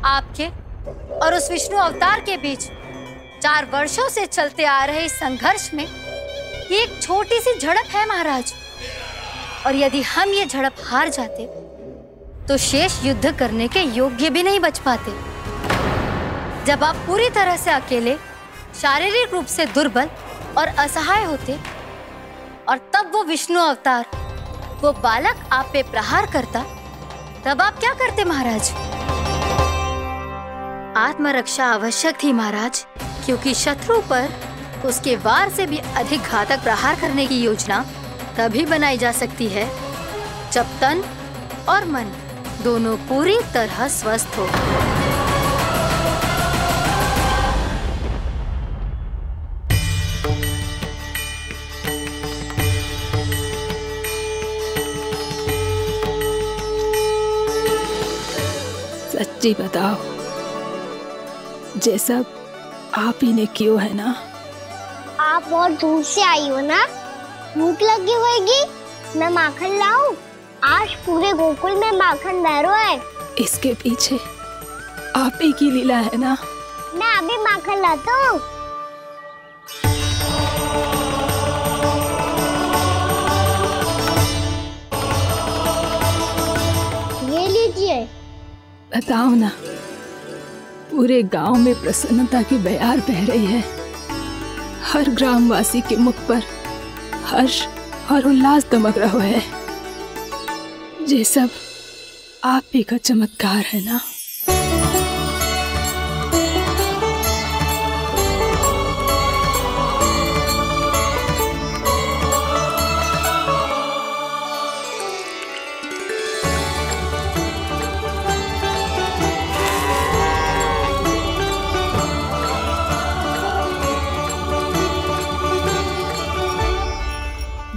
आपके और उस विष्णु अवतार के बीच 4 वर्षों से चलते आ रहे इस संघर्ष में ये एक छोटी सी झड़प है महाराज, और यदि हम ये झड़प हार जाते तो शेष युद्ध करने के योग्य भी नहीं बच पाते। जब आप पूरी तरह से अकेले, शारीरिक रूप से दुर्बल और असहाय होते, और तब वो विष्णु अवतार, वो बालक आप पे प्रहार करता, तब आप क्या करते महाराज? आत्मरक्षा आवश्यक थी महाराज, क्योंकि शत्रु पर उसके वार से भी अधिक घातक प्रहार करने की योजना तभी बनाई जा सकती है जब तन और मन दोनों पूरी तरह स्वस्थ हो। सच्ची बताओ, ये सब आप ही ने कियो है ना? आप बहुत दूर से आई हो ना, भूख लगी होगी। मैं माखन लाऊं? आज पूरे गोकुल में माखन बह रहा है। इसके पीछे आप ही की लीला है ना? मैं अभी माखन लाता हूँ। ये लीजिए। बताओ ना, पूरे गांव में प्रसन्नता की बयार बह रही है। हर ग्रामवासी के मुख पर हर्ष और उल्लास दमक रहा है। ये सब आप ही का चमत्कार है ना?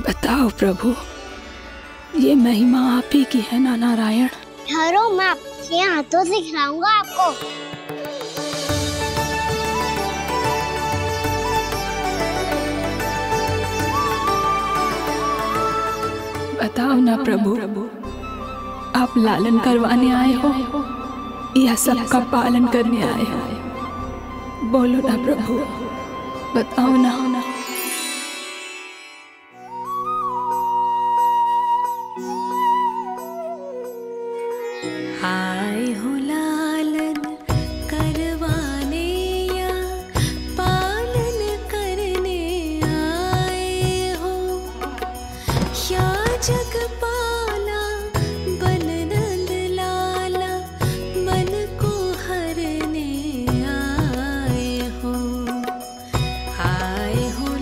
बताओ प्रभु, ये महिमा आप ही की है ना नारायण? ठहरो, मैं आपके हाथों से खिलाऊंगा आपको। बताओ ना प्रभु, आप लालन करवाने आए हो या सबका पालन करने आए हो? बोलो ना प्रभु, बताओ ना। आए हो लालन करवाने या पालन करने आए हो, या जगपाला बन नंद लाला मन को हरने आए हो। आए हो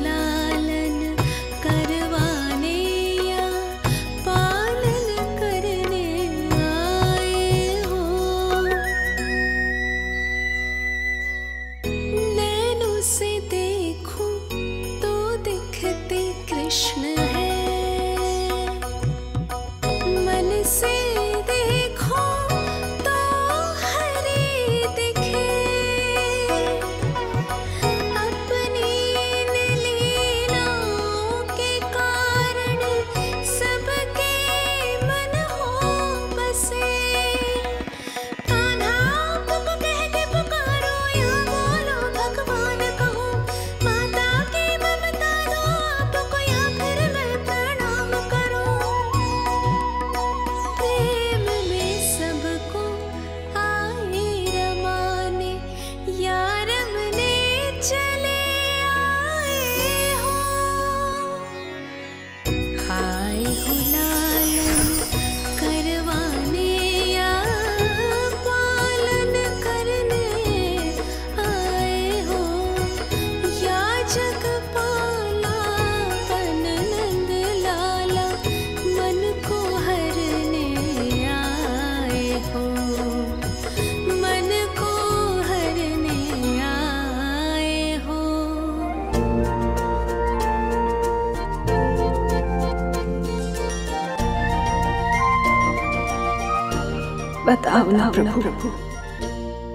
बताओ ना प्रभु,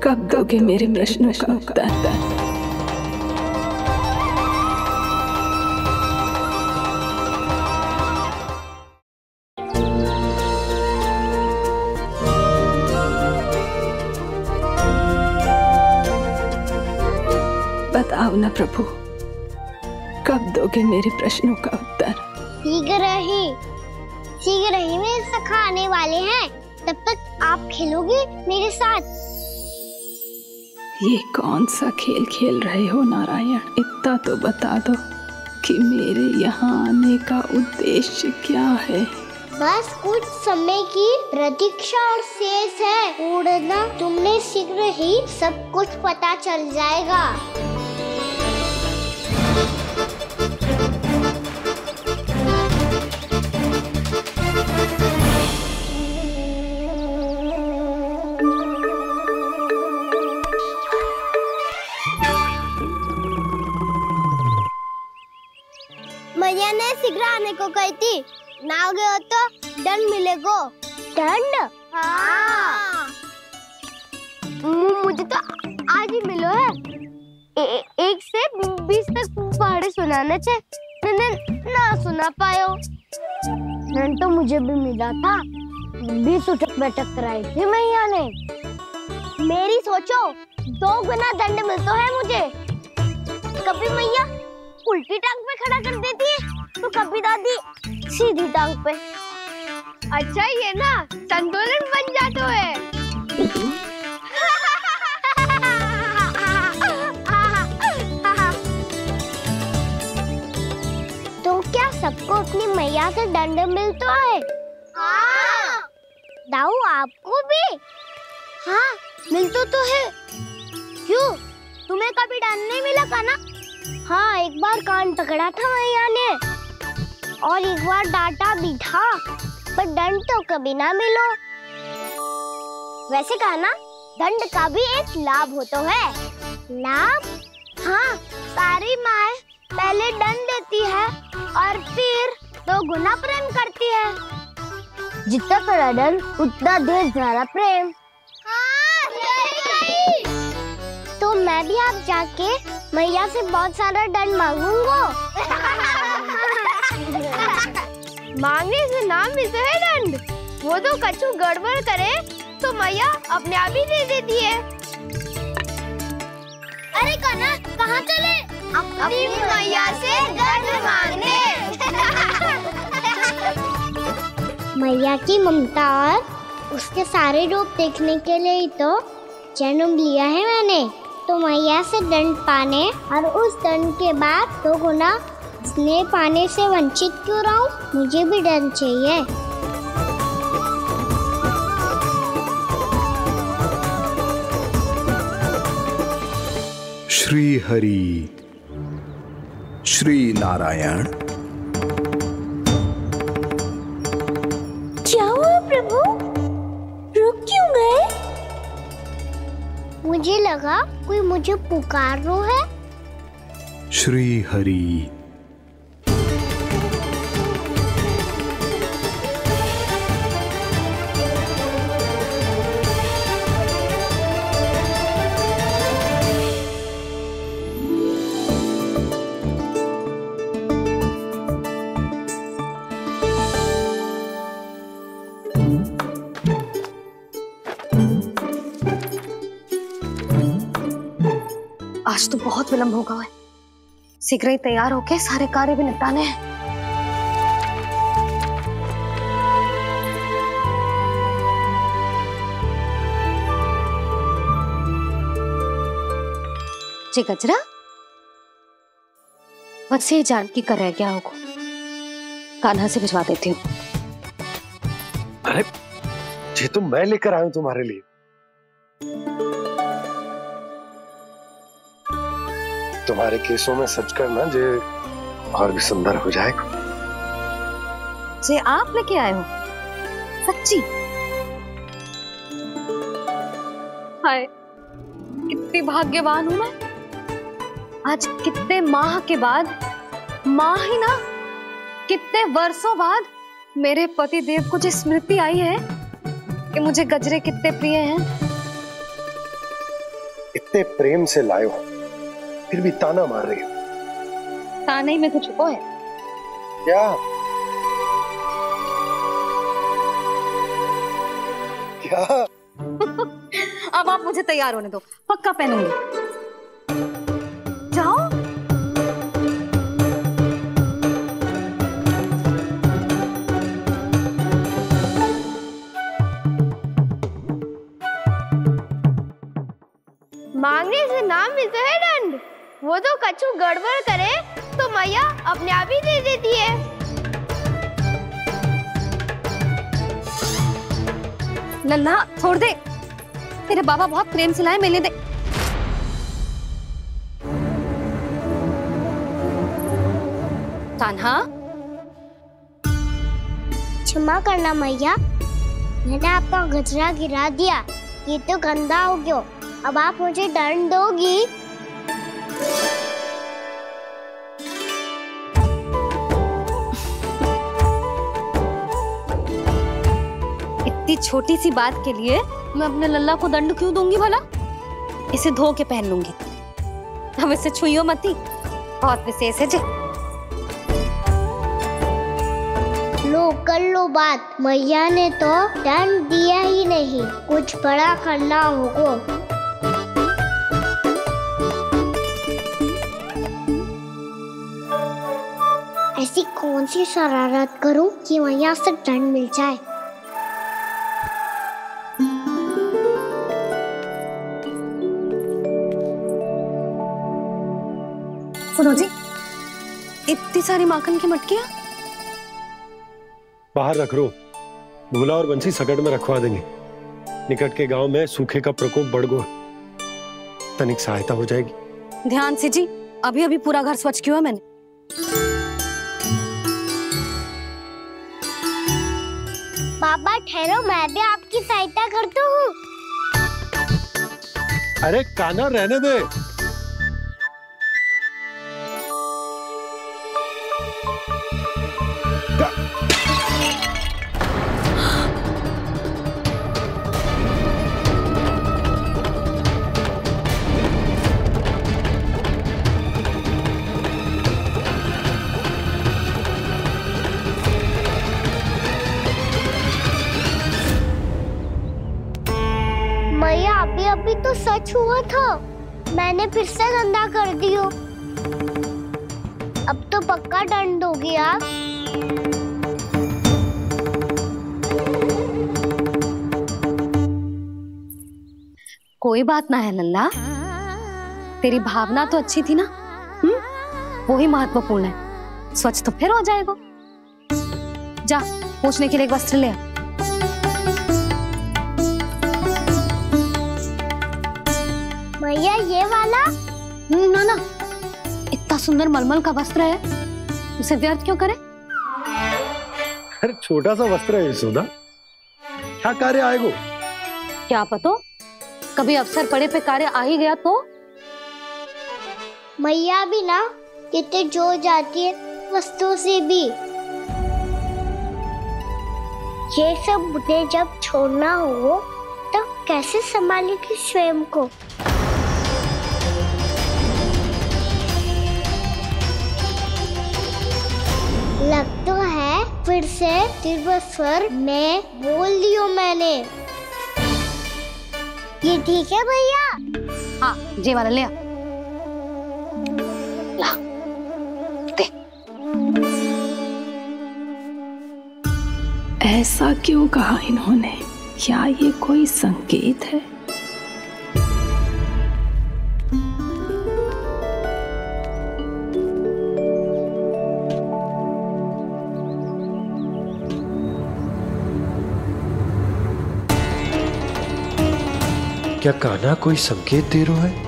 कब दोगे मेरे प्रश्नों का उत्तर? बताओ ना प्रभु, कब दोगे मेरे प्रश्नों का उत्तर? शीघ्र ही मेरे सखा आने वाले हैं, तब तक आप खेलोगे मेरे साथ। ये कौन सा खेल खेल रहे हो नारायण? इतना तो बता दो कि मेरे यहाँ आने का उद्देश्य क्या है? बस कुछ समय की प्रतीक्षा और शेष है। उड़ना तुमने शीघ्र ही सब कुछ पता चल जाएगा। मैया ने शीघ्र आने को कही थी, ना हो गए तो दंड मिलेगा। दंड? हाँ। मुझे तो आज ही मिलो है। 1 से 20 तक पहाड़े सुनाने थे, ना सुना पायो। दंड तो मुझे भी मिला था, 20 उठक बैठक कराई थी मैया ने। मेरी सोचो, 2 गुना दंड मिलता है मुझे। कभी मैया उल्टी टांग पे खड़ा कर देती है, तो कभी दादी सीधी टांग पे। अच्छा ये ना संतुलन बन जाता है। तो क्या सबको अपनी मैया से दंड मिलता है? हाँ। दाऊ आपको भी? हाँ मिलता तो है। क्यों, तुम्हें कभी दंड नहीं मिला था ना? हाँ, एक बार कान पकड़ा था मैया ने और एक बार डांटा भी था, पर दंड तो कभी ना मिलो। वैसे कहा ना, दंड का भी एक लाभ होता है। लाभ? हाँ, सारी माँ पहले दंड देती है और फिर 2 गुना प्रेम करती है। जितना बड़ा दंड उतना ढेर सारा प्रेम। हाँ, सही। तो मैं भी आप जाके मैया से बहुत सारा दंड मांगूंगा। मांगने से ना मिलता है दंड, वो तो कछु गड़बड़ करे तो मैया अपने आप ही दे देती है। अरे कन्हा, कहाँ चले? अपनी मैया से दंड मांगने। मैया की ममता और उसके सारे रूप देखने के लिए ही तो जन्म लिया है मैंने। तो मैया से दंड पाने और उस दंड के बाद 2 गुना स्नेह पाने से वंचित क्यों रहूं? मुझे भी दंड चाहिए। श्री हरि, श्री नारायण। क्या हुआ प्रभु? रुक क्यों गए? मुझे लगा कोई मुझे पुकार रहा है। श्री हरि। आज तो बहुत विलंब होगा है, शीघ्र ही तैयार होके सारे कार्य भी निपटाने हैं। जी गजरा, बस ये जान की कर रह गया होगा, कान्हा से भिजवा देती हूँ। अरे ये तो मैं लेकर आया हूं तुम्हारे लिए। तुम्हारे केसों में सच करना जे और भी सुंदर हो जाएगा। जे आप लेके आए हो? सच्ची? हाय, कितनी भाग्यवान हूं मैं। आज कितने माह के बाद, माह ही ना, कितने वर्षों बाद मेरे पति देव को जो स्मृति आई है कि मुझे गजरे कितने प्रिय हैं। इतने प्रेम से लायो हो, फिर भी ताना मार रही हो। ताने ही में कुछ छुपो है क्या? क्या? अब आप मुझे तैयार होने दो, पक्का पहनूंगी। जाओ। मांगने से नाम मिलता है दंड। वो तो कछु गड़बड़ करे तो मैया अपने आप ही दे देती है। लल्ला छोड़ दे, तेरे बाबा बहुत प्रेम से लाए, मिलने दे। कान्हा, क्षमा करना मैया, मैंने आपका गजरा गिरा दिया, ये तो गंदा हो गया। अब आप मुझे दंड दोगी? इतनी छोटी सी बात के लिए मैं अपने लल्ला को दंड क्यों दूंगी भला? इसे धो के पहन लूंगी। अब इसे छुइयो मती, बहुत विशेष है जी। लो कर लो बात, मैया ने तो दंड दिया ही नहीं, कुछ बड़ा करना होगा। ऐसी कौन सी शरारत करूं कि मैया से दंड मिल जाए? सुनो जी, इतनी सारी माखन की मटकियां बाहर रख रो, भूला और बंसी सकट में रखवा देंगे। निकट के गांव में सूखे का प्रकोप बढ़ गया, तनिक सहायता हो जाएगी। ध्यान से जी, अभी अभी पूरा घर स्वच्छ किया मैंने। पापा ठहरो, मैं भी आपकी सहायता करता हूँ। अरे कान्हा रहने दे। मैया अभी तो सच हुआ था, मैंने फिर से गंदा कर दियो। अब तो पक्का दंड दोगी आप। कोई बात ना है लल्ला, तेरी भावना तो अच्छी थी ना, वो ही महत्वपूर्ण है। स्वच्छ तो फिर हो जाएगा। जा, पोंछने के लिए एक वस्त्र ले आ। भैया ये वाला? ना ना, इतना सुंदर मलमल का वस्त्र है, उसे व्यर्थ क्यों करे? अरे छोटा सा वस्त्र है यशोदा, क्या कार्य आएगा? क्या पता, कभी अवसर पड़े पे कार्य आ ही गया तो? मैया भी ना कितने जो जाती है वस्तुओं से भी। ये सब मुझे जब छोड़ना हो तो कैसे संभालेगी स्वयं को? लग तो है फिर से तीव्र स्वर में बोल दियो मैंने। ये ठीक है भैया? हाँ, जे वाला ले आ। ला, दे। ऐसा क्यों कहा इन्होंने? क्या ये कोई संकेत है? क्या कान्हा कोई संकेत दे रहा है?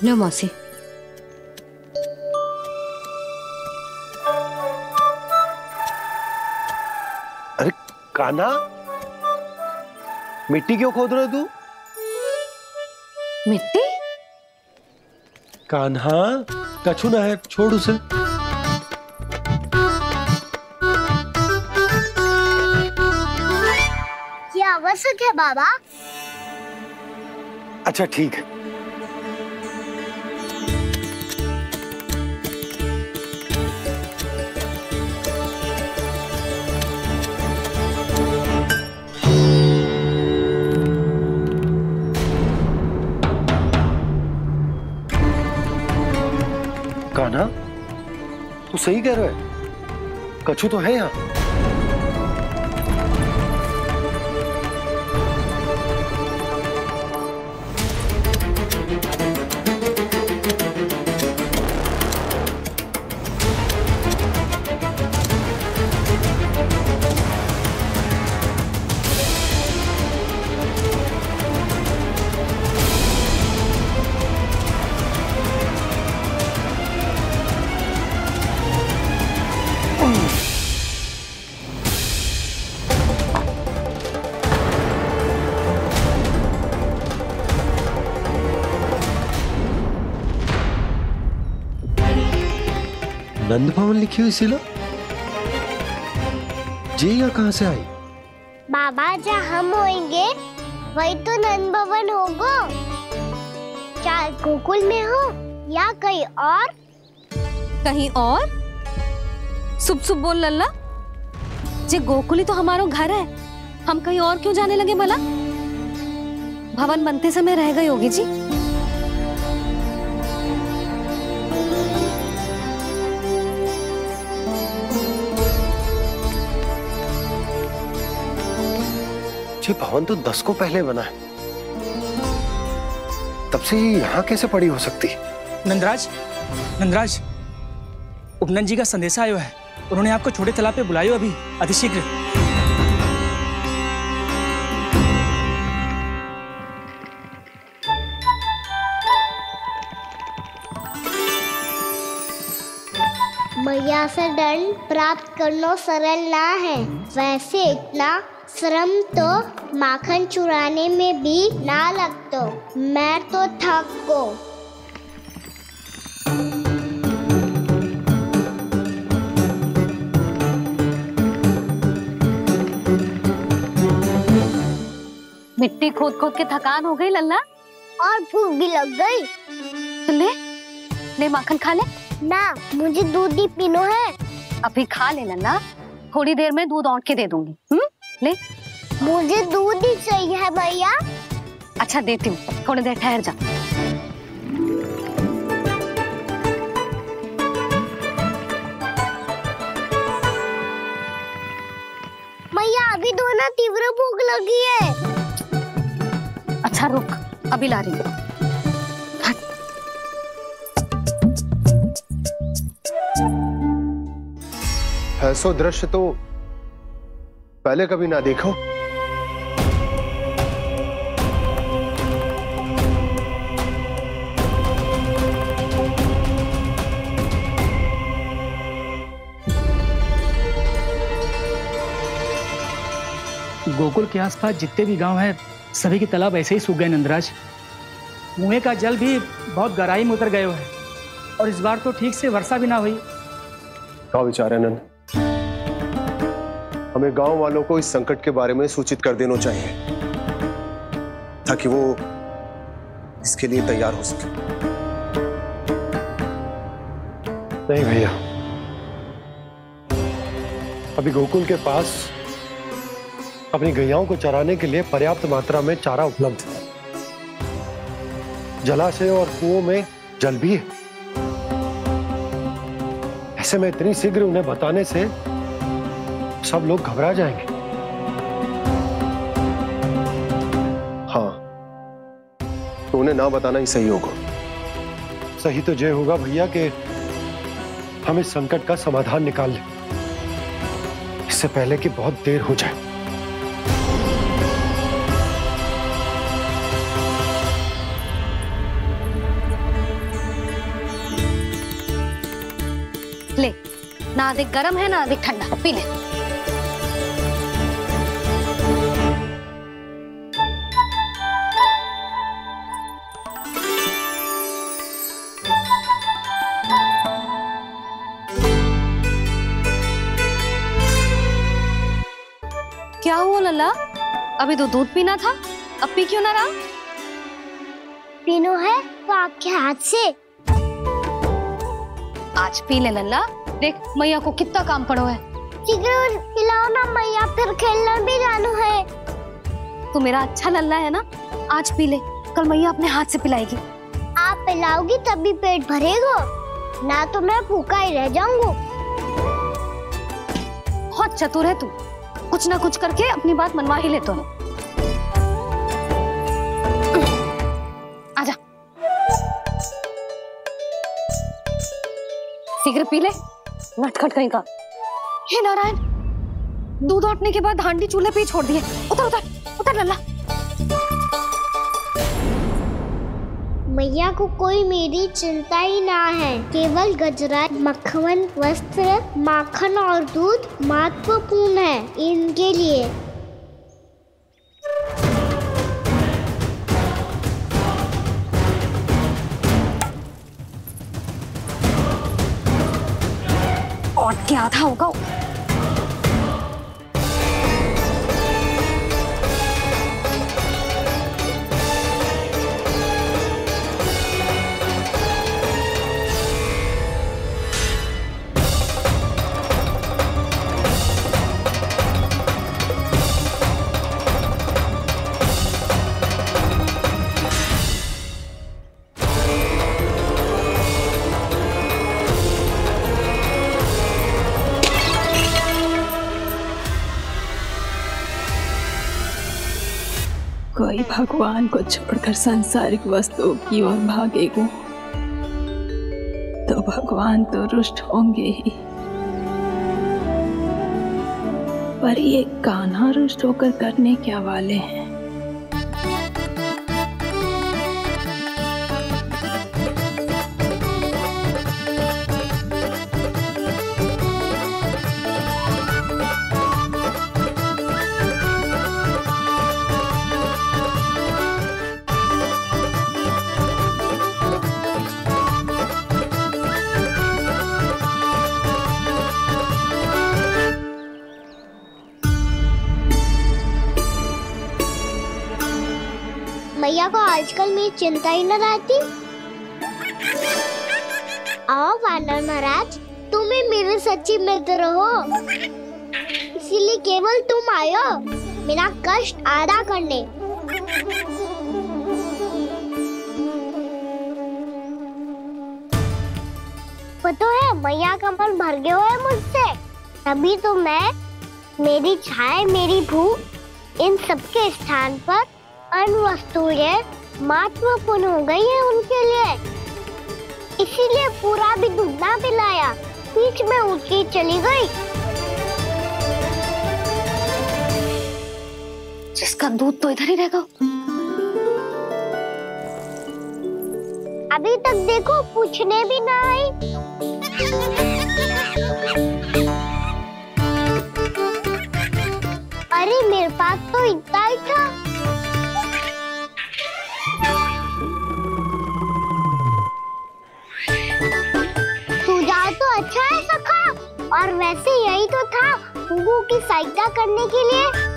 लो मौसी। अरे कान्हा, मिट्टी क्यों खोद रहे तू? मिट्टी? कान्हा, कछु ना है, छोड़ उसे। ये आवश्यक है बाबा। अच्छा ठीक है। कान्हा, तू सही कह रहा है, कछु तो है यहाँ। नंद भवन लिखी हुई सिला, जी यहाँ कहाँ से आई? बाबा जहाँ हम होंगे वही तो नंद भवन होगा। चाहे गोकुल में हो या कहीं और। कहीं और? सुब सुब बोल लल्ला। जे गोकुल ही तो हमारो घर है, हम कहीं और क्यों जाने लगे भला? भवन बनते समय रह गई होगी जी। ये भवन तो 10 को पहले बना है, तब से यहाँ कैसे पड़ी हो सकती? नंदराज, नंदराज, उपनंद जी का संदेशा आयो है। उन्होंने आपको छोटे तालाब पे बुलायो अभी, अतिशीघ्र। मैया से दंड प्राप्त करना सरल ना है। वैसे इतना श्रम तो माखन चुराने में भी ना लगतो। मैं तो थक गो। मिट्टी खोद खोद के थकान हो गई लल्ला, और भूख भी लग गई। तो ले माखन खा ले। ना, मुझे दूध ही पीनो है। अभी खा ले लल्ला, थोड़ी देर में दूध औंट के दे दूंगी। ले। मुझे दूध ही चाहिए है भैया। अच्छा देती हूँ, थोड़ी देर ठहर जा। मैया अभी तो ना तीव्र भूख लगी है। अच्छा रुक, अभी ला रही हूँ। ऐसा दृश्य तो पहले कभी ना देखो। गोकुल के आसपास जितने भी गांव हैं, सभी के तालाब ऐसे ही सूख गए नंदराज। कुएं का जल भी बहुत गहराई में उतर गए है, और इस बार तो ठीक से वर्षा भी ना हुई। क्या विचार है नंद? हमें गांव वालों को इस संकट के बारे में सूचित कर देना चाहिए, ताकि वो इसके लिए तैयार हो सके। नहीं भैया, अभी गोकुल के पास अपनी गैयाओं को चराने के लिए पर्याप्त मात्रा में चारा उपलब्ध है। जलाशय और कुओं में जल भी है। ऐसे में इतनी शीघ्र उन्हें बताने से सब लोग घबरा जाएंगे। हाँ, तो उन्हें ना बताना ही सही होगा। सही तो ये होगा भैया कि हम इस संकट का समाधान निकाल लें, इससे पहले कि बहुत देर हो जाए। ले, ना अधिक गर्म है ना अधिक ठंडा, पी ले। क्या हुआ लल्ला? अभी तो दूध पीना था, अब पी क्यों ना रहा? पीनो है तो आपके हाथ से। आज पी ले लल्ला, देख मैया को कितना काम पड़ो है। शीघ्र खिलाओ ना मैया, फिर खेलना भी जाना है। तू मेरा अच्छा लल्ला है ना, आज पी ले, कल मैया अपने हाथ से पिलाएगी। आप पिलाओगी तभी पेट भरेगा, ना तो मैं भूखा ही रह जाऊंगा। बहुत चतुर है तू, कुछ ना कुछ करके अपनी बात मनवा ही लेता है। आजा, शीघ्र पी ले, नटखट कहीं का। हे नारायण, दूध औटने के बाद हांडी चूल्हे पे ही छोड़ दिए। उतर उतर उतर लल्ला। मैया को कोई मेरी चिंता ही ना है, केवल गजरा, मक्खन, वस्त्र, माखन और दूध महत्वपूर्ण है इनके लिए। और क्या था होगा? कोई भगवान को छोड़कर सांसारिक वस्तुओं की ओर भागेगा तो भगवान तो रुष्ट होंगे ही, पर ये कान्हा रुष्ट होकर करने क्या वाले हैं? मैया को आजकल मेरी चिंता ही न रहती। आओ वानर महाराज, तुम ही मेरे सच्ची मित्र हो, इसीलिए केवल तुम आयो मेरा कष्ट आधा करने। पता है मैया का मन भर गया है मुझसे, तभी तो मैं, मेरी छाया, मेरी भूख, इन सबके स्थान पर अन्य वस्तुएं महत्वपूर्ण हो गई है उनके लिए। इसीलिए पूरा भी दूध ना पिलाया, बीच में उठ के चली गई। जिसका दूध तो इधर ही रहेगा। अभी तक देखो पूछने भी ना आई। अरे मेरे पास तो इतना ही था। सुझाव तो अच्छा है सखा, और वैसे यही तो था गुगु की सहायता करने के लिए।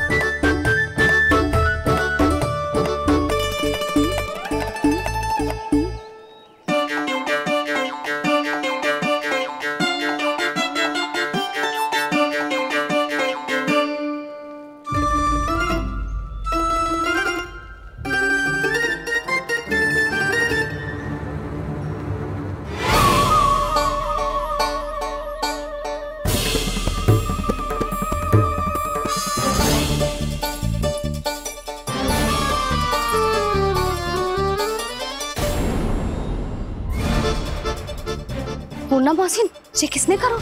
पूर्णा मौसी, ये किसने करो?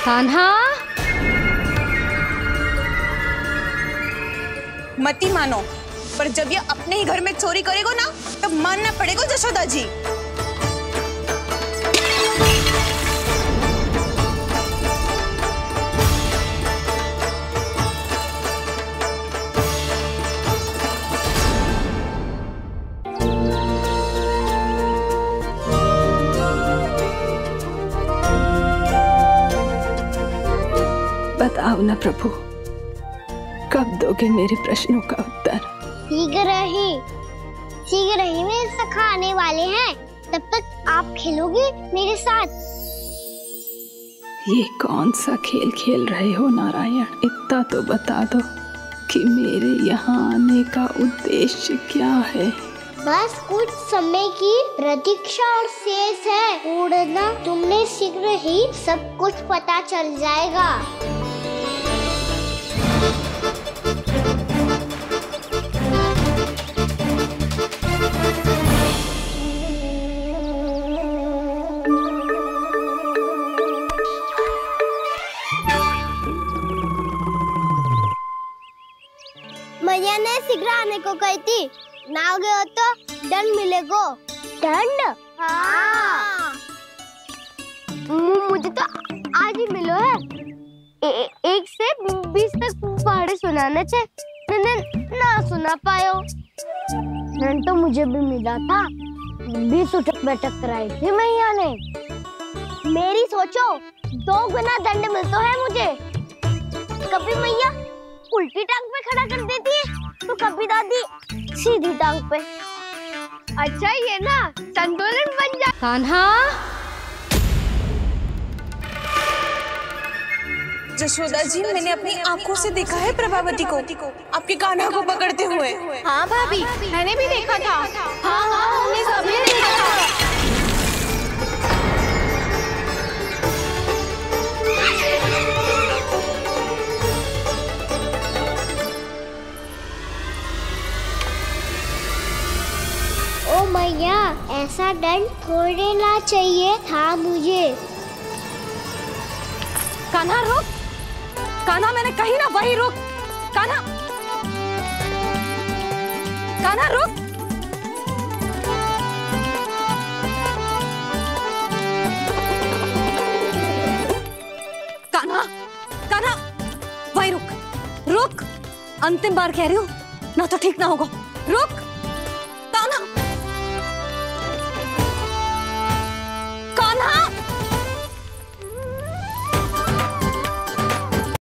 कान्हा, मती मानो, पर जब ये अपने ही घर में चोरी करेगा ना तब मानना पड़ेगा जशोदा जी। बताओ ना प्रभु, कब दोगे मेरे प्रश्नों का उत्तर? शीघ्र ही मेरे सखा आने वाले हैं, तब तक आप खेलोगे मेरे साथ। ये कौन सा खेल खेल रहे हो नारायण? इतना तो बता दो कि मेरे यहाँ आने का उद्देश्य क्या है? बस कुछ समय की प्रतीक्षा और शेष है। उड़ना तुमने शीघ्र ही सब कुछ पता चल जाएगा। मैया ने शीघ्र आने को कही थी, ना हो गए तो दंड मिलेगा। दंड? हाँ। मुझे तो आज ही मिलो है। 1 से 20 तक पहाड़े सुनाने थे, ना सुना पायो। दंड तो मुझे भी मिला था, 20 उठक बैठक कराई थी मैया ने। मेरी सोचो, 2 गुना दंड मिलता है मुझे। कभी मैया उल्टी टांग पे खड़ा कर देती है, तो कभी दादी सीधी टांग पे। अच्छा ये ना संतुलन बन जाए। कान्हा, जशोदा जी, मैंने अपनी आंखों से देखा है प्रभावती को आपके कान्हा को पकड़ते हुए। हाँ भाभी, मैंने भी देखा था। हाँ हाँ, हमने सभी देखा था। ओ मैया, ऐसा दंड थोड़े ना चाहिए था मुझे। कान्हा रुक, कान्हा मैंने कही ना वही रुक। कान्हा, कान्हा रुक। कान्हा, कान्हा वही रुक, रुक। अंतिम बार कह रही हूँ, ना तो ठीक ना होगा। रुक।